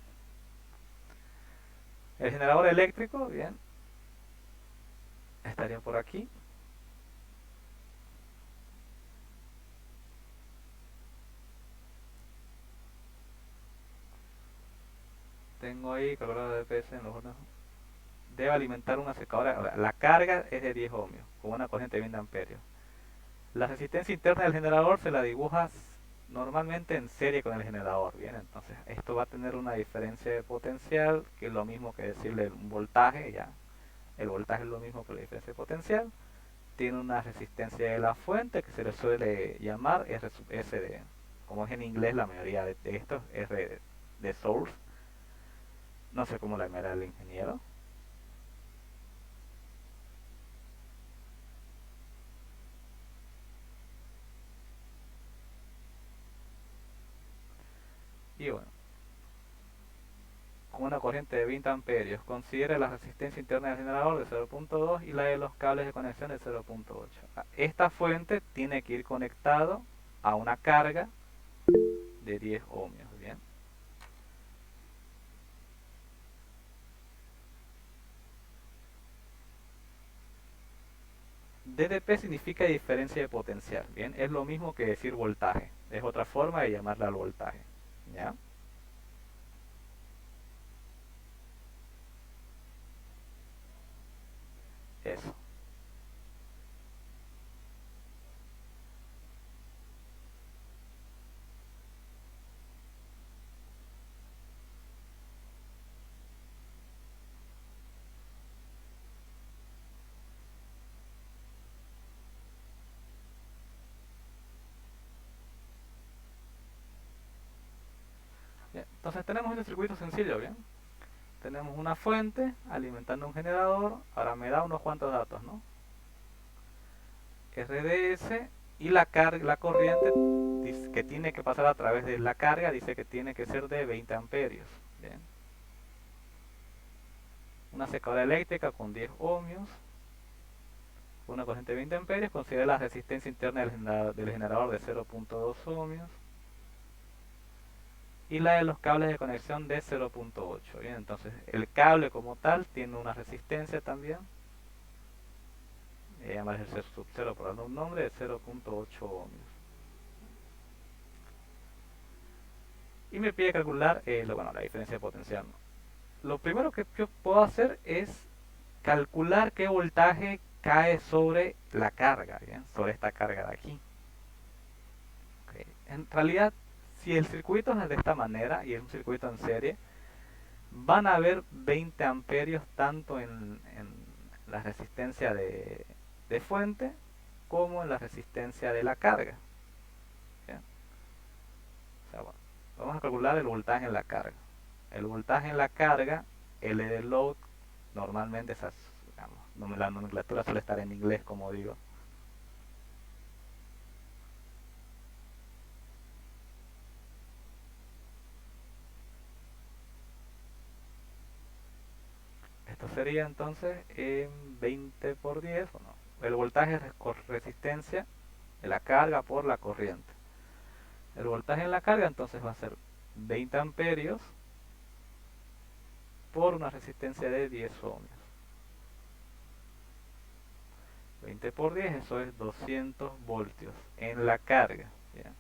el generador eléctrico, bien, estaría por aquí. Tengo ahí calculador de DPS en los hornos. Debe alimentar una secadora. La carga es de 10 ohmios, con una corriente de 20 amperios. La resistencia interna del generador se la dibujas normalmente en serie con el generador. Bien, entonces esto va a tener una diferencia de potencial, que es lo mismo que decirle un voltaje, ya. El voltaje es lo mismo que la diferencia de potencial. Tiene una resistencia de la fuente que se le suele llamar S de, como es en inglés la mayoría de estos, R de source. No sé cómo la llamará el ingeniero. Y bueno, con una corriente de 20 amperios, considere la resistencia interna del generador de 0.2 y la de los cables de conexión de 0.8. Esta fuente tiene que ir conectado a una carga de 10 ohmios, ¿bien? DDP significa diferencia de potencial, ¿bien? Es lo mismo que decir voltaje, es otra forma de llamarla al voltaje, ¿ya? Eso. Entonces tenemos este circuito sencillo, ¿bien? Tenemos una fuente alimentando un generador. Ahora me da unos cuantos datos, ¿no? RDS, y la carga, la corriente dice que tiene que pasar a través de la carga, dice que tiene que ser de 20 amperios. Bien. Una secadora eléctrica con 10 ohmios, una corriente de 20 amperios, considera la resistencia interna del generador de 0.2 ohmios y la de los cables de conexión de 0.8. Bien, entonces el cable como tal tiene una resistencia también, llama el sub 0 por darle un nombre, de 0.8 ohmios. Y me pide calcular la diferencia de potencial, ¿no? Lo primero que yo puedo hacer es calcular qué voltaje cae sobre la carga, ¿bien? Sobre esta carga de aquí. Okay. En realidad, si el circuito es de esta manera y es un circuito en serie, van a haber 20 amperios tanto en la resistencia de fuente como en la resistencia de la carga. ¿Bien? O sea, bueno, vamos a calcular el voltaje en la carga. El voltaje en la carga, L de load, normalmente esas, digamos, la nomenclatura suele estar en inglés, como digo. Esto sería entonces 20 por 10, ¿o no? El voltaje es resistencia de la carga por la corriente. El voltaje en la carga entonces va a ser 20 amperios por una resistencia de 10 ohmios. 20 por 10, eso es 200 voltios en la carga. ¿Bien?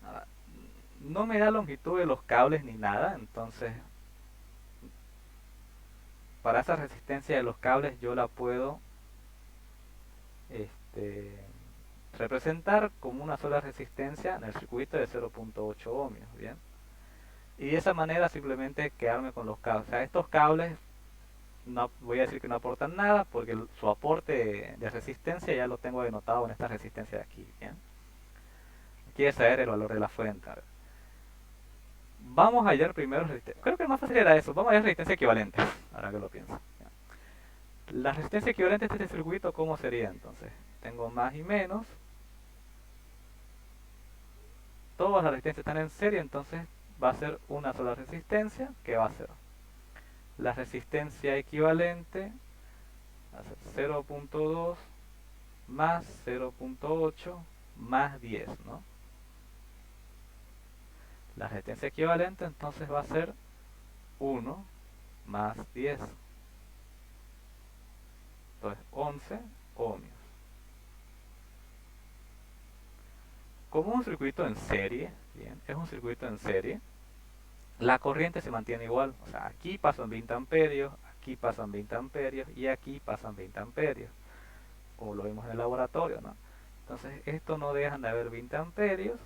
Ahora, no me da longitud de los cables ni nada, entonces para esa resistencia de los cables yo la puedo representar como una sola resistencia en el circuito de 0.8 ohmios. Bien, y de esa manera simplemente quedarme con los cables. O sea, estos cables no voy a decir que no aportan nada porque su aporte de resistencia ya lo tengo denotado en esta resistencia de aquí. Bien, quiere saber el valor de la fuente. A ver. Vamos a hallar primero resistencia. Creo que lo más fácil era eso. Vamos a hallar resistencia equivalente. Ahora que lo pienso. La resistencia equivalente de este circuito, ¿cómo sería entonces? Tengo más y menos. Todas las resistencias están en serie, entonces va a ser una sola resistencia, que va a ser la resistencia equivalente, va a ser 0.2 más 0.8 más 10, ¿no? La resistencia equivalente entonces va a ser 1 más 10. Entonces 11 ohmios. Como un circuito en serie, bien, es un circuito en serie, la corriente se mantiene igual. O sea, aquí pasan 20 amperios, aquí pasan 20 amperios y aquí pasan 20 amperios, como lo vimos en el laboratorio, ¿no? Entonces, esto no dejan de haber 20 amperios.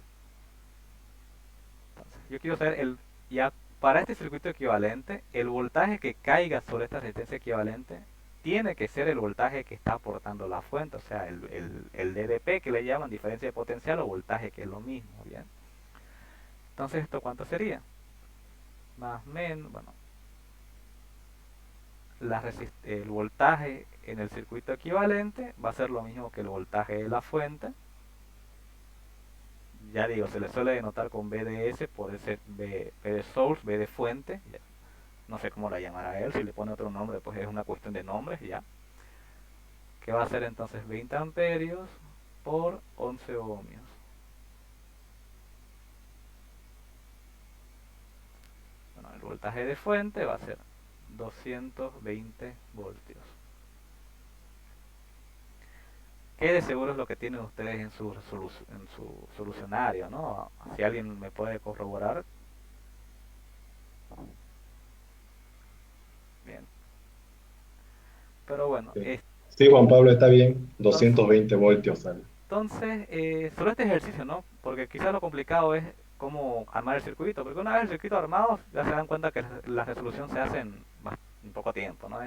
Entonces, yo quiero saber ya para este circuito equivalente, el voltaje que caiga sobre esta resistencia equivalente tiene que ser el voltaje que está aportando la fuente, o sea, el DDP que le llaman diferencia de potencial o voltaje, que es lo mismo, ¿bien? Entonces, ¿esto cuánto sería? Más o menos, bueno, el voltaje en el circuito equivalente va a ser lo mismo que el voltaje de la fuente. Ya digo, se le suele denotar con BDS, puede ser B de source, B de fuente, ya. No sé cómo la llamará él, si le pone otro nombre pues es una cuestión de nombres, ya. Que va a ser entonces 20 amperios por 11 ohmios. Bueno, el voltaje de fuente va a ser 220 voltios. Que de seguro es lo que tienen ustedes en su solucionario, ¿no? Si alguien me puede corroborar. Bien. Pero bueno, Sí. Sí, Juan Pablo, está bien. 220 voltios sale. entonces, solo este ejercicio, ¿no? Porque quizás lo complicado es cómo armar el circuito, porque una vez el circuito armado, ya se dan cuenta que la resolución se hace en poco tiempo, ¿no?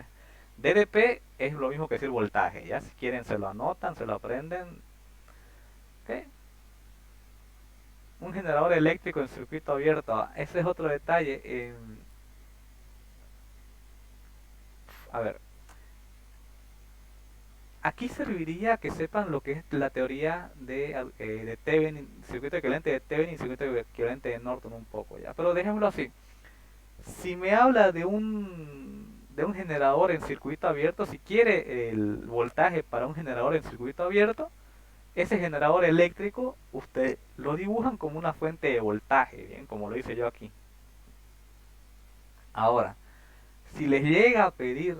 DDP es lo mismo que decir voltaje, ya si quieren se lo anotan, se lo aprenden, ¿ok? un generador eléctrico en circuito abierto, ese es otro detalle. A ver, aquí serviría que sepan lo que es la teoría de Thevenin, circuito equivalente de Thevenin y circuito equivalente de Norton un poco, ¿ya? Pero dejémoslo así. Si me habla de un generador en circuito abierto, si quiere el voltaje para un generador en circuito abierto, ese generador eléctrico usted lo dibujan como una fuente de voltaje, bien, como lo hice yo aquí. Ahora, si les llega a pedir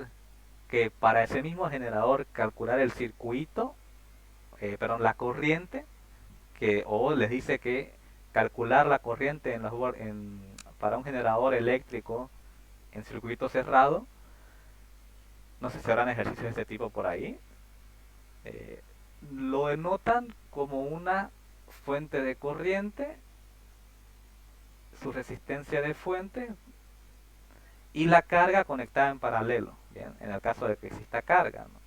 que para ese mismo generador calcular el circuito, perdón, la corriente, o les dice que calcular la corriente para un generador eléctrico en circuito cerrado, no sé si habrán ejercicios de este tipo por ahí, eh, lo denotan como una fuente de corriente, su resistencia de fuente y la carga conectada en paralelo, bien, en el caso de que exista carga, ¿no?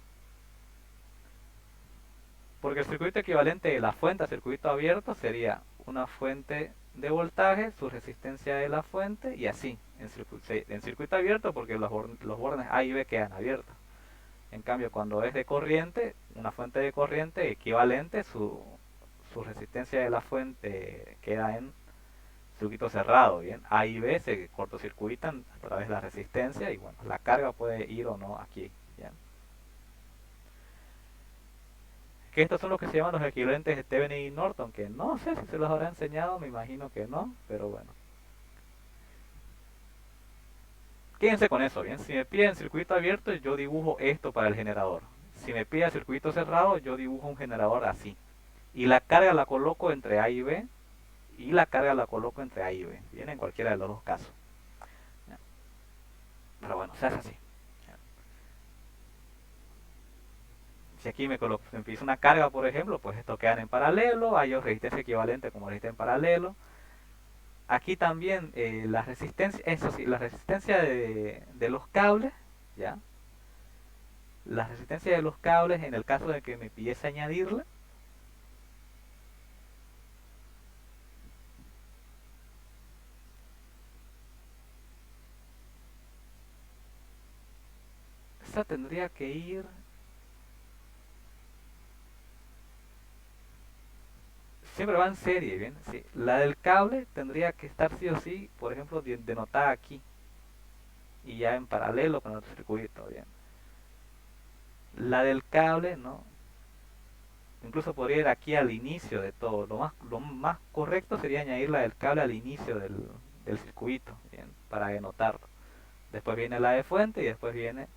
Porque el circuito equivalente de la fuente a circuito abierto sería una fuente de voltaje, su resistencia de la fuente y así, en circuito abierto porque los bornes A y B quedan abiertos. En cambio, cuando es de corriente, una fuente de corriente equivalente, su resistencia de la fuente queda en circuito cerrado, bien. A y B se cortocircuitan a través de la resistencia y bueno, la carga puede ir o no aquí, bien. Que estos son los que se llaman los equivalentes de Thevenin y Norton, que no sé si se los habrá enseñado, me imagino que no, pero bueno. Quédense con eso, bien. Si me piden circuito abierto, yo dibujo esto para el generador. Si me piden circuito cerrado, yo dibujo un generador así. Y la carga la coloco entre A y B, y la carga la coloco entre A y B. Bien, en cualquiera de los dos casos. Pero bueno, se hace así. Si aquí me empiezo una carga, por ejemplo, pues esto quedan en paralelo, hay resistencia equivalente como resistencia en paralelo. Aquí también la resistencia, eso sí, la resistencia de los cables, ¿ya? La resistencia de los cables en el caso de que me pidiese añadirla. Esa tendría que ir... Siempre va en serie, ¿bien? Sí. La del cable tendría que estar sí o sí, por ejemplo, denotada aquí. Y ya en paralelo con el circuito, ¿bien? La del cable, ¿no? Incluso podría ir aquí al inicio de todo. Lo más correcto sería añadir la del cable al inicio del circuito, ¿bien? Para denotarlo. Después viene la de fuente y después viene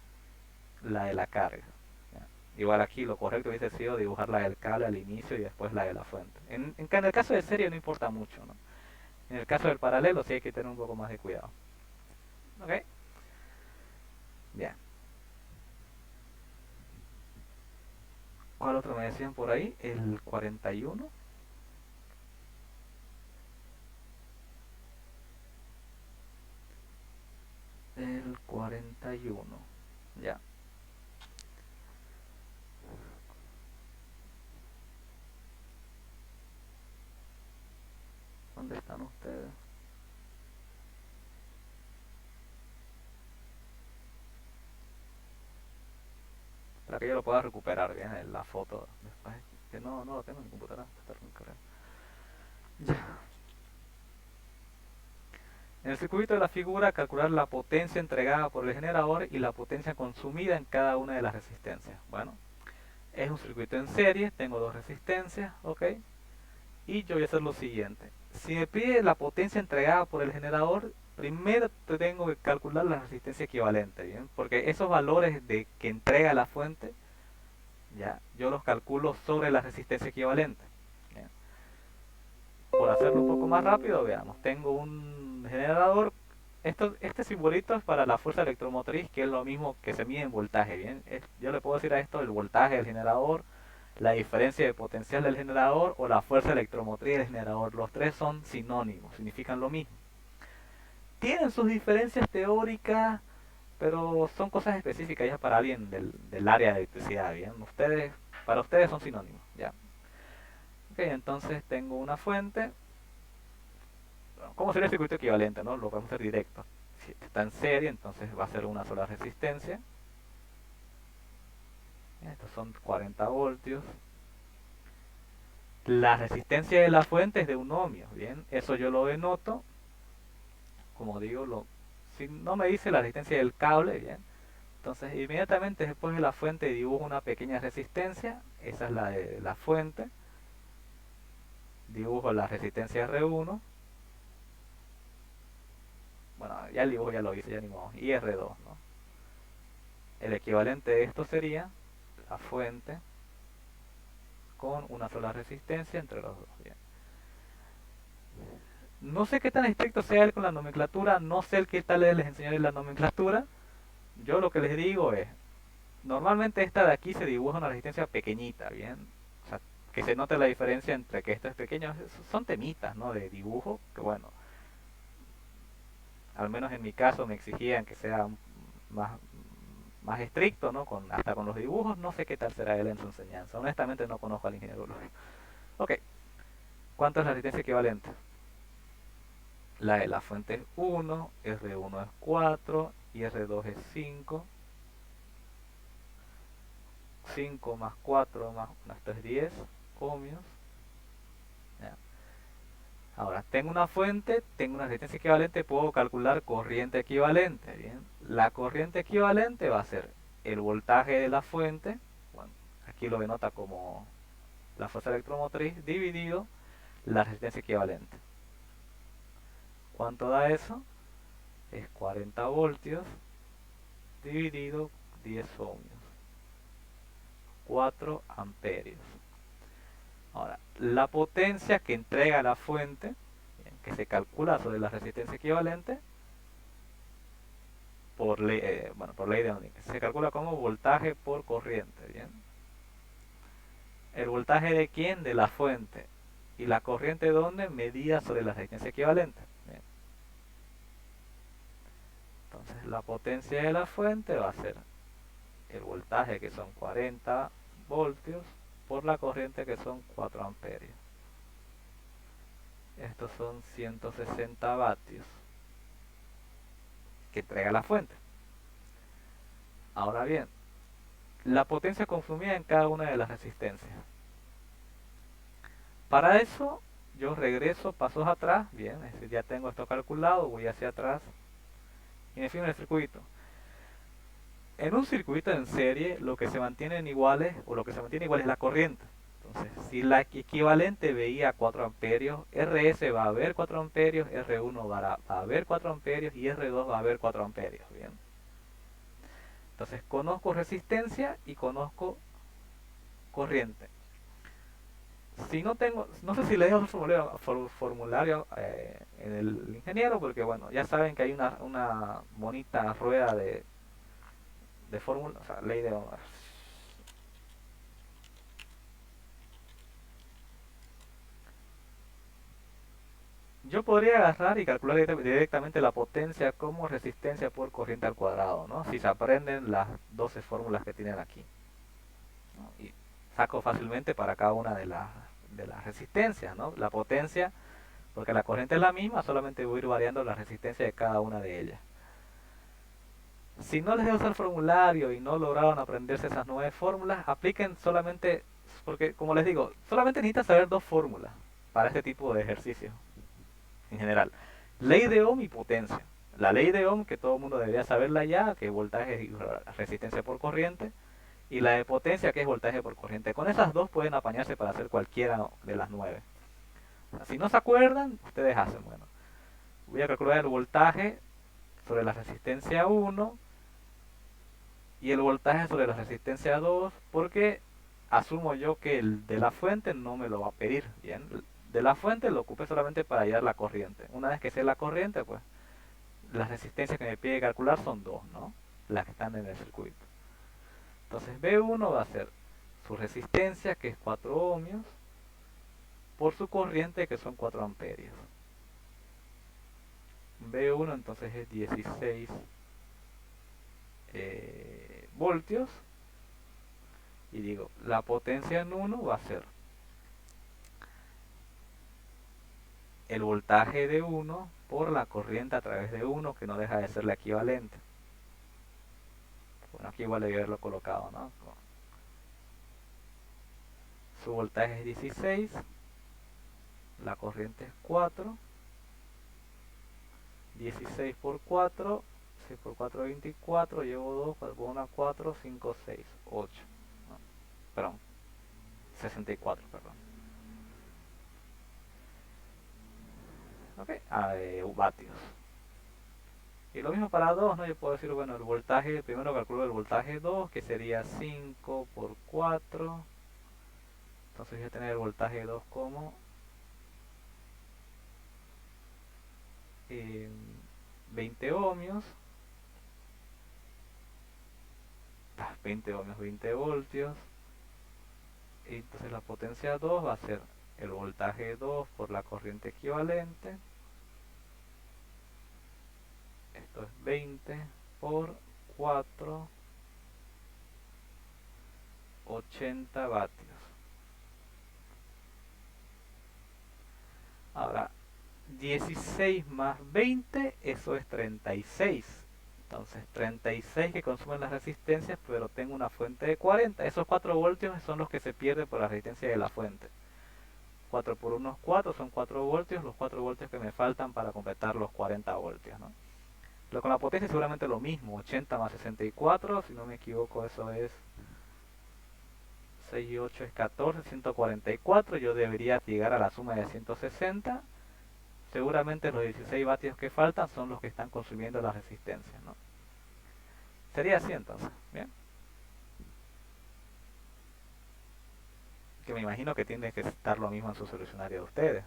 la de la carga. ¿Ya? Igual aquí lo correcto hubiese sido dibujar la del cable al inicio y después la de la fuente. En el caso de serie no importa mucho, ¿no? En el caso del paralelo sí hay que tener un poco más de cuidado. ¿Ok? Bien. ¿Cuál otro me decían por ahí? El 41. El 41. Ya. ¿Dónde están ustedes? Para que yo lo pueda recuperar bien en la foto después. Que no lo tengo en mi computadora. Ya. En el circuito de la figura, calcular la potencia entregada por el generador y la potencia consumida en cada una de las resistencias. Bueno, es un circuito en serie, tengo dos resistencias, ¿ok? Y yo voy a hacer lo siguiente. Si me pide la potencia entregada por el generador, primero tengo que calcular la resistencia equivalente, ¿bien? Porque esos valores de que entrega la fuente, ya, yo los calculo sobre la resistencia equivalente. ¿Bien? Por hacerlo un poco más rápido, veamos. Tengo un generador. Este simbolito es para la fuerza electromotriz, que es lo mismo que se mide en voltaje, ¿bien? Yo le puedo decir a esto el voltaje del generador, la diferencia de potencial del generador o la fuerza electromotriz del generador. Los tres son sinónimos, significan lo mismo. Tienen sus diferencias teóricas, pero son cosas específicas ya para alguien del área de electricidad, ¿bien? Para ustedes son sinónimos, ¿ya? Ok, entonces tengo una fuente Bueno, ¿cómo sería el circuito equivalente? ¿No? Lo podemos hacer directo. Si está en serie, entonces va a ser una sola resistencia. Estos son 40 voltios. La resistencia de la fuente es de 1 ohmio, ¿bien? Eso yo lo denoto, como digo, si no me dice la resistencia del cable, ¿bien? Entonces inmediatamente después de la fuente dibujo una pequeña resistencia, esa es la de la fuente. Dibujo la resistencia R1. Bueno, ya el dibujo ya lo hice, ya ni modo. Y R2, ¿no? El equivalente de esto sería la fuente con una sola resistencia entre los dos, ¿bien? No sé qué tan estricto sea él con la nomenclatura, no sé qué tal les enseñaré la nomenclatura. Yo lo que les digo es, normalmente esta de aquí se dibuja una resistencia pequeñita, ¿bien? O sea, que se note la diferencia entre que esto es pequeño. Son temitas, ¿no? De dibujo, que bueno, al menos en mi caso me exigían que sea más, más estricto, ¿no? Hasta con los dibujos, no sé qué tal será él en su enseñanza. Honestamente no conozco al ingeniero López. Ok, ¿cuánto es la resistencia equivalente? La de la fuente es 1, R1 es 4 y R2 es 5. 5 más 4 más esto es 10 ohmios. Ya. Ahora, tengo una fuente, tengo una resistencia equivalente, puedo calcular corriente equivalente. Bien, la corriente equivalente va a ser el voltaje de la fuente, bueno, aquí lo denota como la fuerza electromotriz, dividido la resistencia equivalente. ¿Cuánto da eso? Es 40 voltios dividido 10 ohmios, 4 amperios. Ahora, la potencia que entrega la fuente, bien, que se calcula sobre la resistencia equivalente, por ley, por ley de Ohm, se calcula como voltaje por corriente, ¿bien? ¿El voltaje de quién? De la fuente. ¿Y la corriente dónde? Medida sobre la resistencia equivalente. Bien. Entonces la potencia de la fuente va a ser el voltaje, que son 40 voltios, por la corriente, que son 4 amperios. Estos son 160 vatios que entrega la fuente. Ahora bien, la potencia consumida en cada una de las resistencias. Para eso yo regreso pasos atrás, bien, es decir, ya tengo esto calculado, voy hacia atrás y me fijo en el circuito. En un circuito en serie lo que se mantienen iguales, o lo que se mantiene igual es la corriente. Entonces, si la equivalente veía 4 amperios, RS va a haber 4 amperios, R1 va a haber 4 amperios y R2 va a haber 4 amperios, bien. Entonces conozco resistencia y conozco corriente. Si no tengo, no sé si le dejo el formulario en el ingeniero, porque bueno, ya saben que hay una bonita rueda de fórmula, o sea, ley de Ohm. Yo podría agarrar y calcular directamente la potencia como resistencia por corriente al cuadrado, ¿no? Si se aprenden las 12 fórmulas que tienen aquí, ¿no? Y saco fácilmente para cada una de las resistencias, ¿no? La potencia, porque la corriente es la misma, solamente voy a ir variando la resistencia de cada una de ellas. Si no les dejo usar el formulario y no lograron aprenderse esas 9 fórmulas, apliquen solamente, porque como les digo, solamente necesitan saber 2 fórmulas para este tipo de ejercicio en general. Ley de Ohm y potencia. La ley de Ohm, que todo el mundo debería saberla ya, que es voltaje y resistencia por corriente. Y la de potencia, que es voltaje por corriente. Con esas dos pueden apañarse para hacer cualquiera de las 9. O sea, si no se acuerdan, ustedes hacen, bueno, voy a calcular el voltaje sobre la resistencia 1 y el voltaje sobre la resistencia 2, porque asumo yo que el de la fuente no me lo va a pedir, bien. De la fuente lo ocupé solamente para hallar la corriente. Una vez que sé la corriente, pues las resistencias que me pide calcular son 2, ¿no? Las que están en el circuito. Entonces B1 va a ser su resistencia, que es 4 ohmios, por su corriente, que son 4 amperios. B1 entonces es 16 voltios. Y digo, la potencia en 1 va a ser el voltaje de 1 por la corriente a través de 1, que no deja de ser la equivalente. Bueno, aquí igual debí haberlo colocado, ¿no? Su voltaje es 16, la corriente es 4, 16 por 4, 6 por 4, 24, llevo 2, 4 por 1, 4, 5, 6, 8, no, perdón, 64, perdón. Ok, vatios. Y lo mismo para 2, ¿no? Yo puedo decir, bueno, el voltaje, primero calculo el voltaje 2, que sería 5 por 4. Entonces voy a tener el voltaje 2 como 20 ohmios. 20 ohmios, 20 voltios. Y entonces la potencia 2 va a ser el voltaje 2 por la corriente equivalente. Esto es 20 por 4, 80 vatios. Ahora, 16 más 20, eso es 36. Entonces, 36 que consumen las resistencias, pero tengo una fuente de 40. Esos 4 voltios son los que se pierden por la resistencia de la fuente. 4 por 1 es 4, son 4 voltios, los 4 voltios que me faltan para completar los 40 voltios, ¿no? Lo con la potencia es seguramente lo mismo, 80 más 64, si no me equivoco eso es 6 y 8 es 14, 144, yo debería llegar a la suma de 160. Seguramente los 16 vatios que faltan son los que están consumiendo la resistencia, ¿no? Sería así entonces, ¿bien? Que me imagino que tiene que estar lo mismo en su solucionario de ustedes.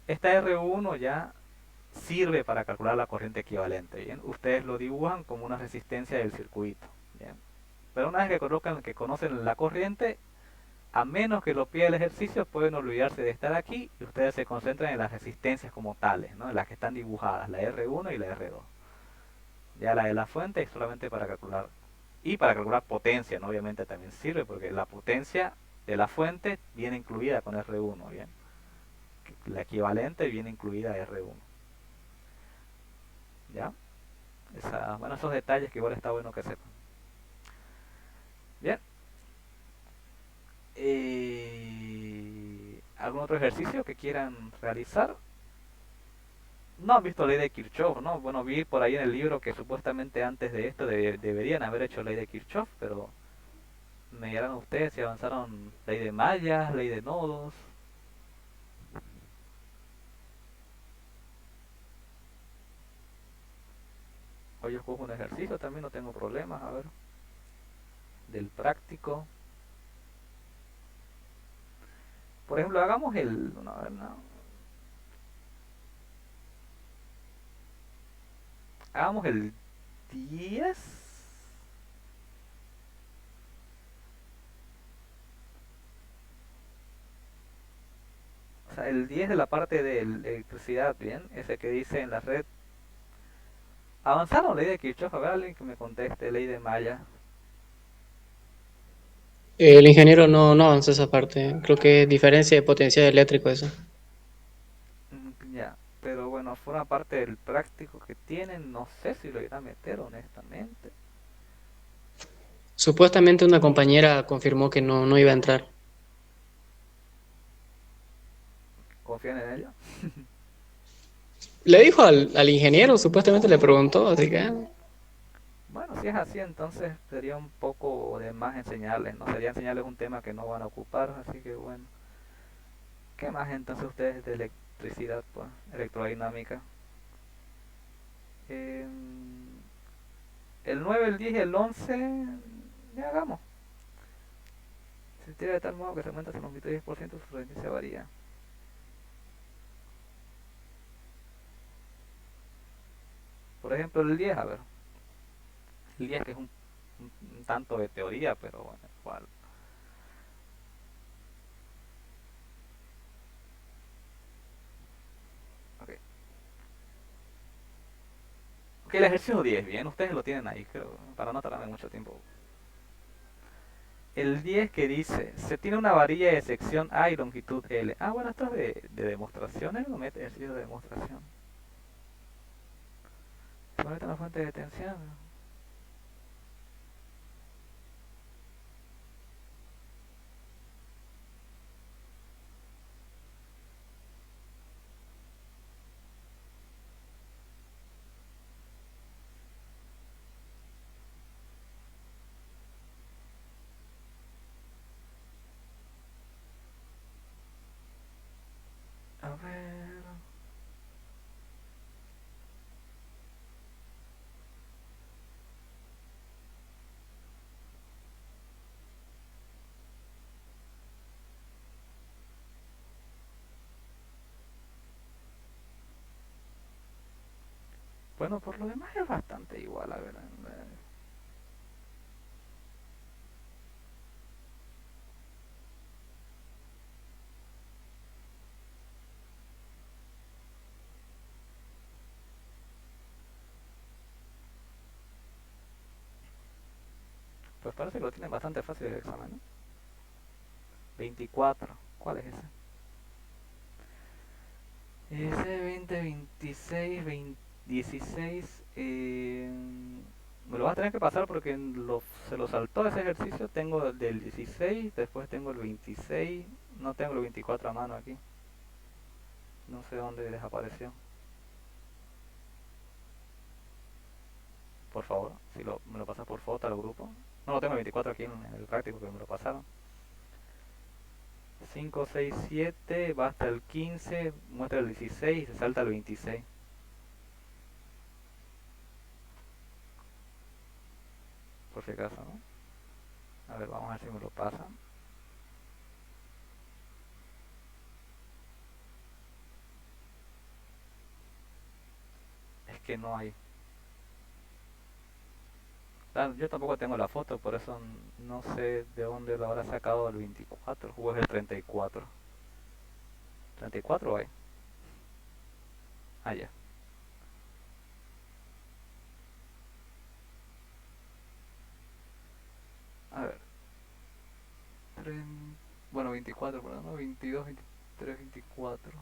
Esta R1 ya sirve para calcular la corriente equivalente, ¿bien? Ustedes lo dibujan como una resistencia del circuito, ¿bien? Pero una vez que colocan, que conocen la corriente, a menos que lo pida el ejercicio, pueden olvidarse de estar aquí y ustedes se concentran en las resistencias como tales, ¿no? En las que están dibujadas, la R1 y la R2. Ya la de la fuente es solamente para calcular, y para calcular potencia, ¿no? Obviamente también sirve porque la potencia de la fuente viene incluida con R1, ¿bien? La equivalente viene incluida R1. ¿Ya? Bueno, esos detalles que igual está bueno que sepan. Bien. ¿Algún otro ejercicio que quieran realizar? No han visto ley de Kirchhoff, ¿no? Bueno, vi por ahí en el libro que supuestamente antes de esto deberían haber hecho ley de Kirchhoff, pero me dirán ustedes si avanzaron ley de mallas, ley de nodos. Hoy yo juego un ejercicio, también no tengo problemas, a ver. Del práctico. Por ejemplo, hagamos el... No, a ver, no. Hagamos el 10. O sea, el 10 de la parte de electricidad, bien. Ese que dice en la red. ¿Avanzaron ley de Kirchhoff? A ver, alguien que me conteste, ley de Maya. El ingeniero no avanzó esa parte. Creo que es diferencia de potencial eléctrico eso. Ya, pero bueno, forma parte del práctico que tienen. No sé si lo irá a meter, honestamente. Supuestamente una compañera confirmó que no iba a entrar. ¿Confían en ello? Le dijo al ingeniero, supuestamente le preguntó, así que... Bueno, si es así, entonces sería un poco de más enseñarles, ¿no? Sería enseñarles un tema que no van a ocupar, así que bueno. ¿Qué más entonces ustedes de electricidad, pues? Electrodinámica. El 9, el 10 y el 11, ya hagamos. Se tira de tal modo que se aumenta su longitud 10%, su resistencia varía. Por ejemplo, el 10, a ver. El 10 que es un tanto de teoría, pero bueno, igual. Ok. Ok, el ejercicio 10, bien, ustedes lo tienen ahí, creo, para no tardarme mucho tiempo. el 10 que dice, se tiene una varilla de sección A y longitud L. Ah, bueno, esto es de demostraciones, lo mete ejercicio de demostración. Se conecta una fuente de tensión. A ver. Bueno, por lo demás es bastante igual, a ver. Pues parece que lo tienen bastante fácil el examen, ¿no? 24. ¿Cuál es ese? Ese 20, 26, 20, 16. Me lo vas a tener que pasar porque se lo saltó ese ejercicio. Tengo el del 16, después tengo el 26. No tengo el 24 a mano aquí. No sé dónde desapareció. Por favor, si me lo pasas por foto al grupo. No lo tengo el 24 aquí en el práctico que me lo pasaron. 5, 6, 7, va hasta el 15, muestra el 16 y se salta el 26. Por si acaso, ¿no? A ver, vamos a ver si me lo pasan. Es que no hay. Yo tampoco tengo la foto, por eso no sé de dónde lo habrá sacado el 24 o es el 34. ¿34 hay? Ah, ya. A ver. Bueno, 24, pero no, 22, 23, 24.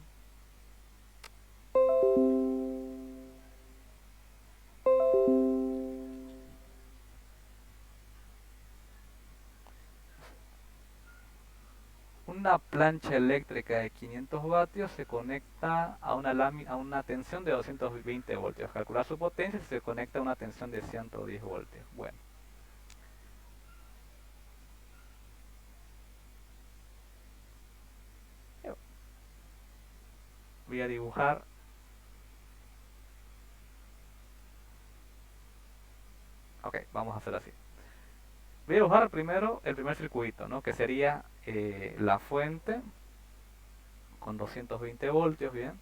Una plancha eléctrica de 500 vatios se conecta a a una tensión de 220 voltios. Calcular su potencia si se conecta a una tensión de 110 voltios. Bueno, yo voy a dibujar. Ok, vamos a hacer así. Voy a dibujar primero el primer circuito, ¿no? Que sería la fuente con 220 voltios, bien.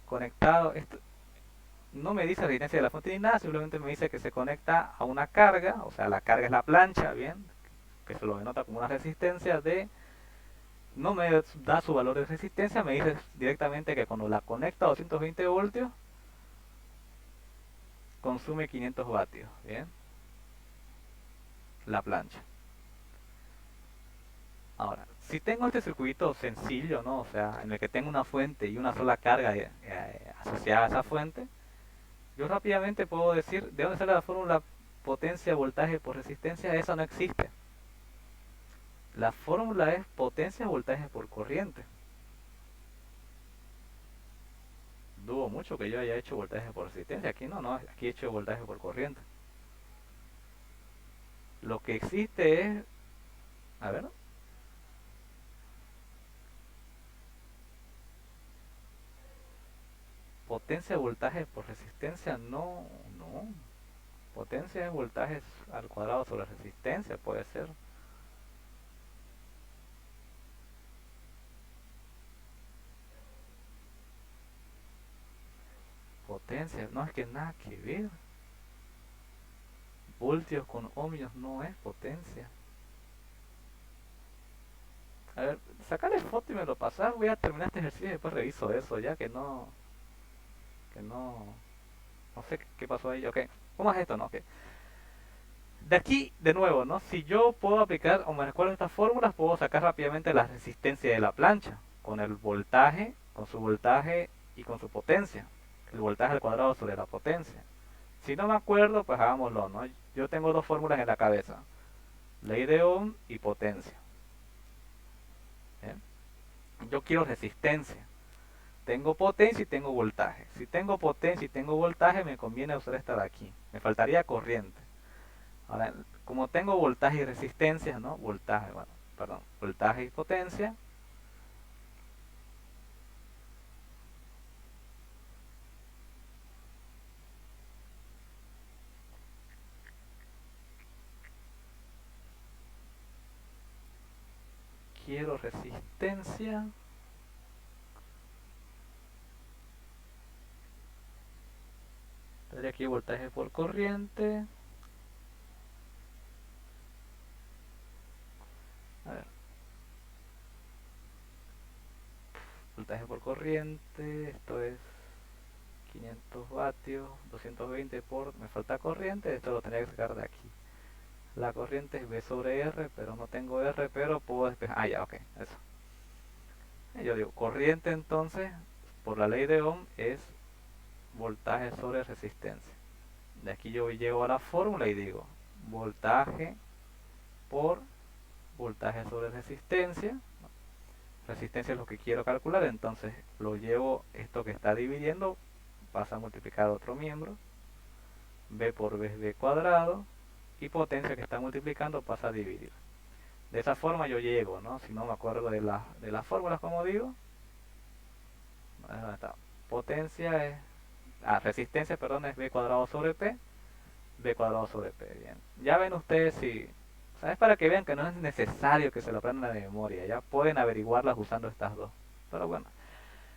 Conectado, no me dice resistencia de la fuente ni nada, simplemente me dice que se conecta a una carga, o sea, la carga es la plancha, bien, que se lo denota como una resistencia de, no me da su valor de resistencia, me dice directamente que cuando la conecta a 220 voltios, consume 500 vatios, bien, la plancha. Ahora, si tengo este circuito sencillo, ¿no? O sea, en el que tengo una fuente y una sola carga asociada a esa fuente, yo rápidamente puedo decir, ¿de dónde sale la fórmula potencia, voltaje por resistencia? Eso no existe. La fórmula es potencia, voltaje por corriente. Dudo mucho que yo haya hecho voltaje por resistencia. Aquí no, aquí he hecho voltaje por corriente. Lo que existe es, a ver, potencia, voltaje por resistencia, no. Potencia es voltaje al cuadrado sobre resistencia, puede ser. Potencia, no es que nada que ver. Voltios con ohmios no es potencia. A ver, sacarle foto y me lo pasas. Voy a terminar este ejercicio y después reviso eso, ya que no sé qué pasó ahí. Ok, ¿cómo es esto? No, ok. de aquí, de nuevo, ¿no? Si yo puedo aplicar o me recuerdo estas fórmulas, puedo sacar rápidamente la resistencia de la plancha con el voltaje, con su voltaje y con su potencia. El voltaje al cuadrado sobre la potencia. Si no me acuerdo, pues hagámoslo, ¿no? Yo tengo dos fórmulas en la cabeza. Ley de Ohm y potencia. ¿Bien? Yo quiero resistencia. Tengo potencia y tengo voltaje. Si tengo potencia y tengo voltaje, me conviene usar esta de aquí. Me faltaría corriente. Ahora, como tengo voltaje y resistencia, ¿no? Voltaje, bueno, perdón, voltaje y potencia. Quiero resistencia. Tendría aquí voltaje por corriente. A ver. Voltaje por corriente. Esto es 500 vatios. 220 por... Me falta corriente. Esto lo tendría que sacar de aquí. La corriente es V sobre R, pero no tengo R, pero puedo despejar. Ah, ya, ok. Eso. Yo digo, corriente entonces, por la ley de Ohm, es voltaje sobre resistencia. De aquí yo llego a la fórmula y digo, voltaje por voltaje sobre resistencia. Resistencia es lo que quiero calcular, entonces lo llevo, esto que está dividiendo, pasa a multiplicar otro miembro. V por V es V cuadrado. Y potencia que está multiplicando pasa a dividir. De esa forma yo llego, ¿no? Si no me acuerdo de las fórmulas, como digo. ¿Dónde está? Potencia es... resistencia, perdón, es V cuadrado sobre P. V cuadrado sobre P, bien. Ya ven ustedes si... ¿Sabes? Para que vean que no es necesario que se lo aprendan de memoria. Ya pueden averiguarlas usando estas dos. Pero bueno.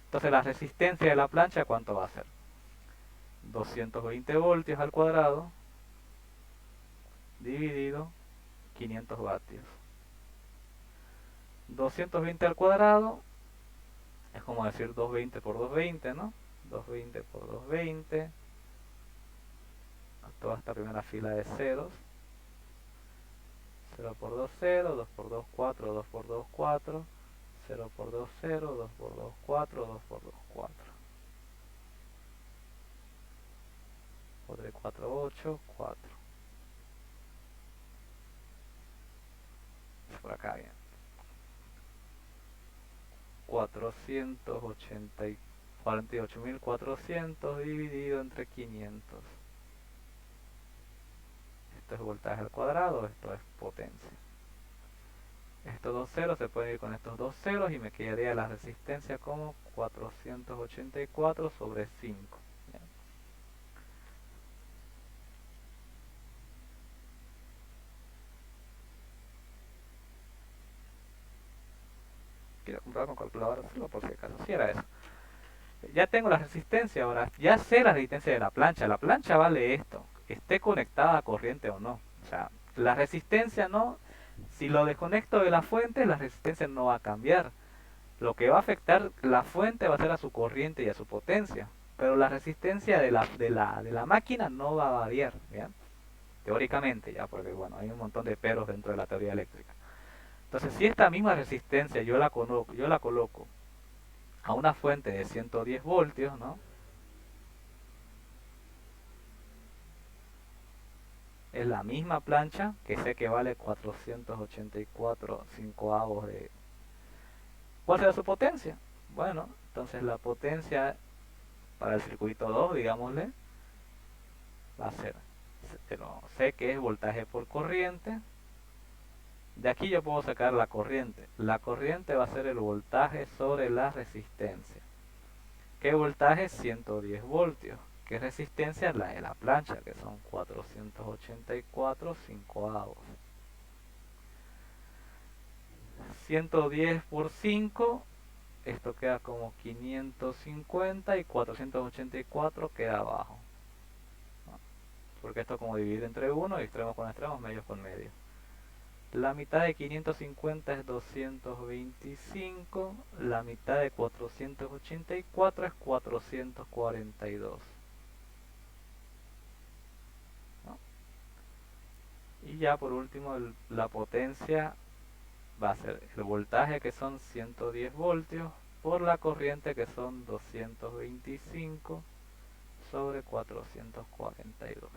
Entonces la resistencia de la plancha, ¿cuánto va a ser? 220 voltios al cuadrado dividido 500 vatios. 220 al cuadrado es como decir 220 por 220, ¿no? 220 por 220. Toda esta primera fila de ceros. 0 por 2, 0, 2 por 2, 4, 2 por 2, 4. 0 por 2, 0, 2 por 2, 4, 2 por 2, 4. Por 4, 8, 4. Por acá, bien. 48.400 dividido entre 500. Esto es voltaje al cuadrado, esto es potencia. Estos dos ceros se pueden ir con estos dos ceros y me quedaría la resistencia como 484 sobre 5. ¿Bien? Quiero comprar con calculadora solo por si acaso. Si era eso. Ya tengo la resistencia ahora. Ya sé la resistencia de la plancha. La plancha vale esto. Esté conectada a corriente o no. O sea, la resistencia no. Si lo desconecto de la fuente, la resistencia no va a cambiar. Lo que va a afectar la fuente va a ser a su corriente y a su potencia. Pero la resistencia de la máquina no va a variar. ¿Bien? Teóricamente ya, porque bueno, hay un montón de peros dentro de la teoría eléctrica. Entonces, si esta misma resistencia yo la coloco a una fuente de 110 voltios, ¿no? Es la misma plancha que sé que vale 484 5avos de... ¿Cuál será su potencia? Bueno, entonces la potencia para el circuito 2, digámosle, va a ser, pero sé que es voltaje por corriente. De aquí yo puedo sacar la corriente. La corriente va a ser el voltaje sobre la resistencia. ¿Qué voltaje? 110 voltios. ¿Qué resistencia? La de la plancha, que son 484 5avos. 110 por 5, esto queda como 550 y 484 queda abajo. ¿No? Porque esto como divide entre 1, extremos con extremos, medios con medios. La mitad de 550 es 225, la mitad de 484 es 442. ¿No? Y ya por último la potencia va a ser el voltaje, que son 110 voltios, por la corriente, que son 225 sobre 442.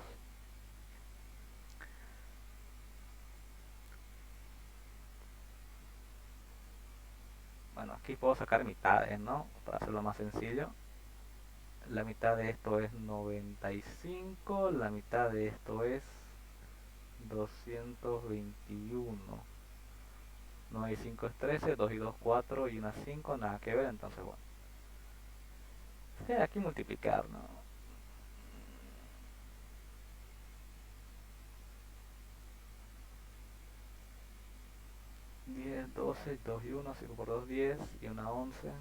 Bueno, aquí puedo sacar mitades, ¿no? Para hacerlo más sencillo. La mitad de esto es 95, la mitad de esto es 221. 9 y 5 es 13, 2 y 2 4 y una 5, nada que ver, entonces bueno. Sí, aquí multiplicar, ¿no? 10, 12, 2 y 1, 5 por 2, 10 y una 11,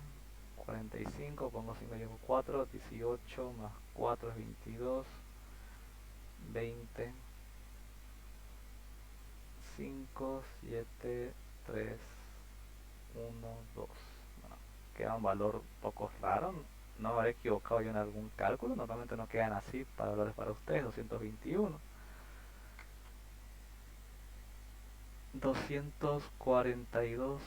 45, pongo 5 y 4, 18 más 4 es 22, 20, 5, 7, 3, 1, 2. Bueno, queda un valor un poco raro, no habré equivocado yo en algún cálculo, normalmente no quedan así para valores para ustedes, 221. 242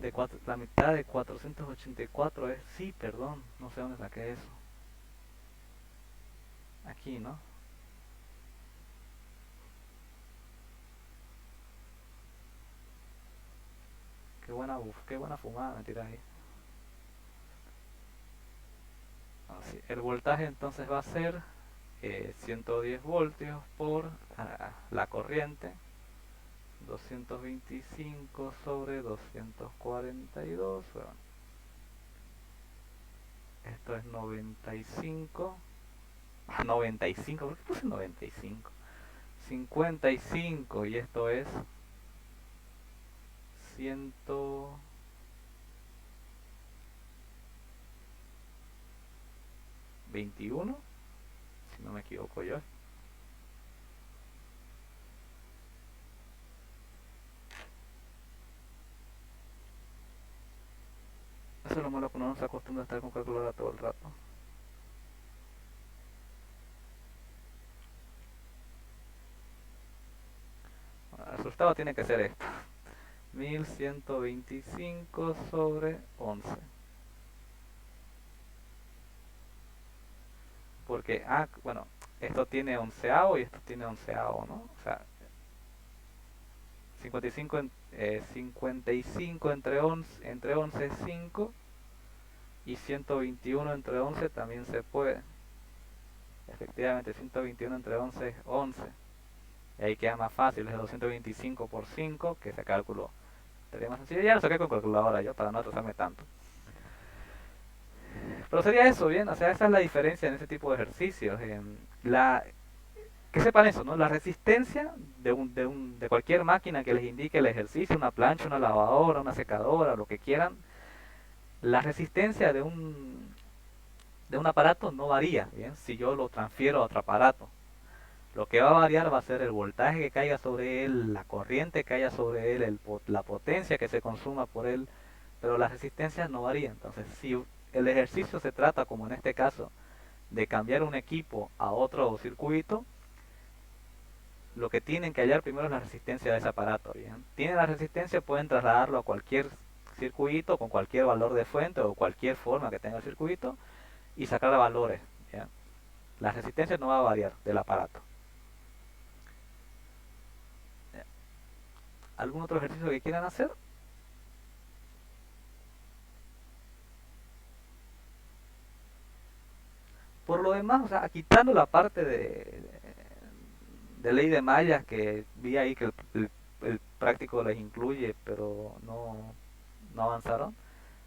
de la mitad de 484 es, sí, perdón, no sé dónde saqué eso. Aquí, ¿no? Qué buena fumada me tira ahí. Así, el voltaje entonces va a ser 110 voltios por la corriente, 225 sobre 242. Bueno, esto es 95. 95, ¿por qué puse 95? 55, y esto es 121, si no me equivoco yo. Eso es lo malo que uno no se acostumbra a estar con calculadora todo el rato. Bueno, el resultado tiene que ser esto: 1125 sobre 11. Porque, bueno, esto tiene onceavo y esto tiene onceavo, ¿no? O sea, 55, 55 entre 11 es 5, y 121 entre 11 también se puede. Efectivamente, 121 entre 11 es 11. Y ahí queda más fácil, es 225 por 5, que ese cálculo sería más sencillo. Ya lo saqué con calculadora yo, para no atrasarme tanto. Pero sería eso, bien, o sea, esa es la diferencia en ese tipo de ejercicios. Que sepan eso, ¿no? La resistencia de cualquier máquina que les indique el ejercicio, una plancha, una lavadora, una secadora, lo que quieran, la resistencia de un aparato no varía, ¿bien? Si yo lo transfiero a otro aparato. Lo que va a variar va a ser el voltaje que caiga sobre él, la corriente que haya sobre él, la potencia que se consuma por él, pero las resistencias no varían. Entonces, si el ejercicio se trata, como en este caso, de cambiar un equipo a otro circuito, lo que tienen que hallar primero es la resistencia de ese aparato, ¿bien? Tienen la resistencia, pueden trasladarlo a cualquier circuito con cualquier valor de fuente o cualquier forma que tenga el circuito y sacar valores, ¿bien? La resistencia no va a variar del aparato. ¿Algún otro ejercicio que quieran hacer? Por lo demás, o sea, quitando la parte de ley de mallas, que vi ahí que el práctico les incluye, pero no avanzaron,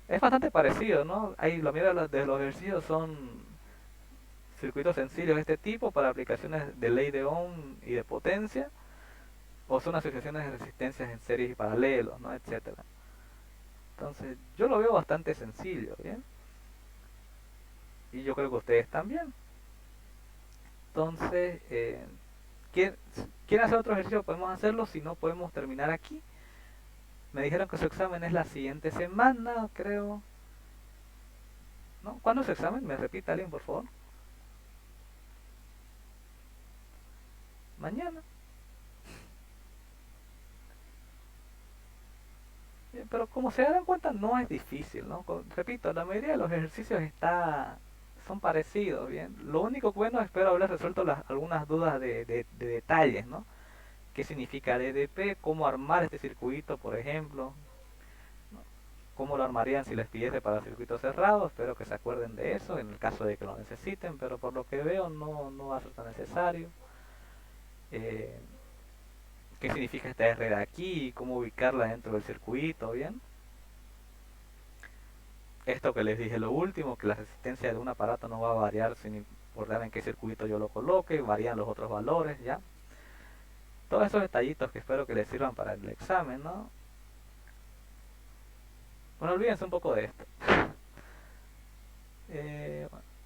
es bastante parecido, ¿no? Ahí la mayoría de los ejercicios son circuitos sencillos de este tipo para aplicaciones de ley de Ohm y de potencia, o son asociaciones de resistencias en series y paralelos, ¿no? Etcétera. Entonces, yo lo veo bastante sencillo, ¿bien? Y yo creo que ustedes también. Entonces, ¿quieren hacer otro ejercicio? Podemos hacerlo, si no podemos terminar aquí. Me dijeron que su examen es la siguiente semana, creo. ¿No? ¿Cuándo es su examen? ¿Me repite alguien, por favor? mañana. Pero como se dan cuenta, no es difícil, ¿no? Repito, la mayoría de los ejercicios son parecidos, ¿bien? Lo único bueno, espero haber resuelto algunas dudas de detalles, ¿no? ¿Qué significa DDP? ¿Cómo armar este circuito, por ejemplo? ¿No? ¿Cómo lo armarían si les pidiese para circuitos cerrados? Espero que se acuerden de eso en el caso de que lo necesiten, pero por lo que veo no va a ser tan necesario. Eh, ¿Qué significa esta R de aquí? ¿Cómo ubicarla dentro del circuito? ¿Bien? Esto que les dije lo último, que la resistencia de un aparato no va a variar sin importar en qué circuito yo lo coloque, varían los otros valores, ¿ya? Todos esos detallitos que espero que les sirvan para el examen, ¿no? Bueno, olvídense un poco de esto.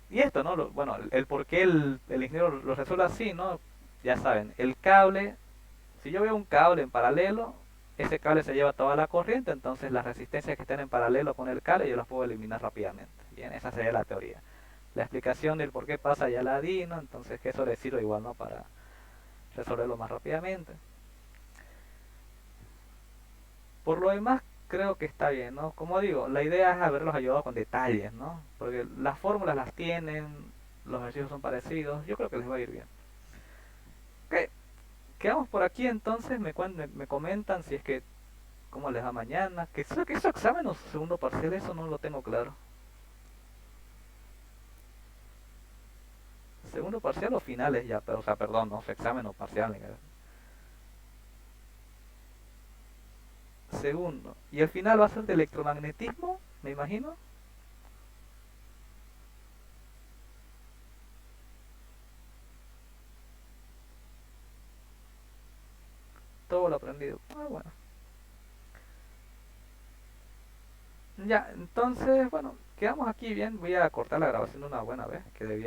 Y esto, ¿no? Bueno, el por qué el ingeniero lo resuelve así, ¿no? Ya saben, el cable, si yo veo un cable en paralelo, ese cable se lleva toda la corriente, entonces las resistencias que estén en paralelo con el cable yo las puedo eliminar rápidamente. Bien, esa sería la teoría. La explicación del por qué pasa ya la di, ¿no? Entonces que eso les sirve igual, ¿no? Para resolverlo más rápidamente. Por lo demás, creo que está bien, ¿no? Como digo, la idea es haberlos ayudado con detalles, ¿no? Porque las fórmulas las tienen, los ejercicios son parecidos, yo creo que les va a ir bien. Ok, quedamos por aquí entonces, me comentan si es que, cómo les va mañana, que eso examen o segundo parcial, eso no lo tengo claro. Segundo parcial o finales ya, pero, o sea, perdón, no, examen o parcial. Segundo. Y el final va a ser de electromagnetismo, me imagino. Todo lo aprendido. Ah, bueno. Ya, entonces, bueno, quedamos aquí bien. Voy a cortar la grabación de una buena vez, que debía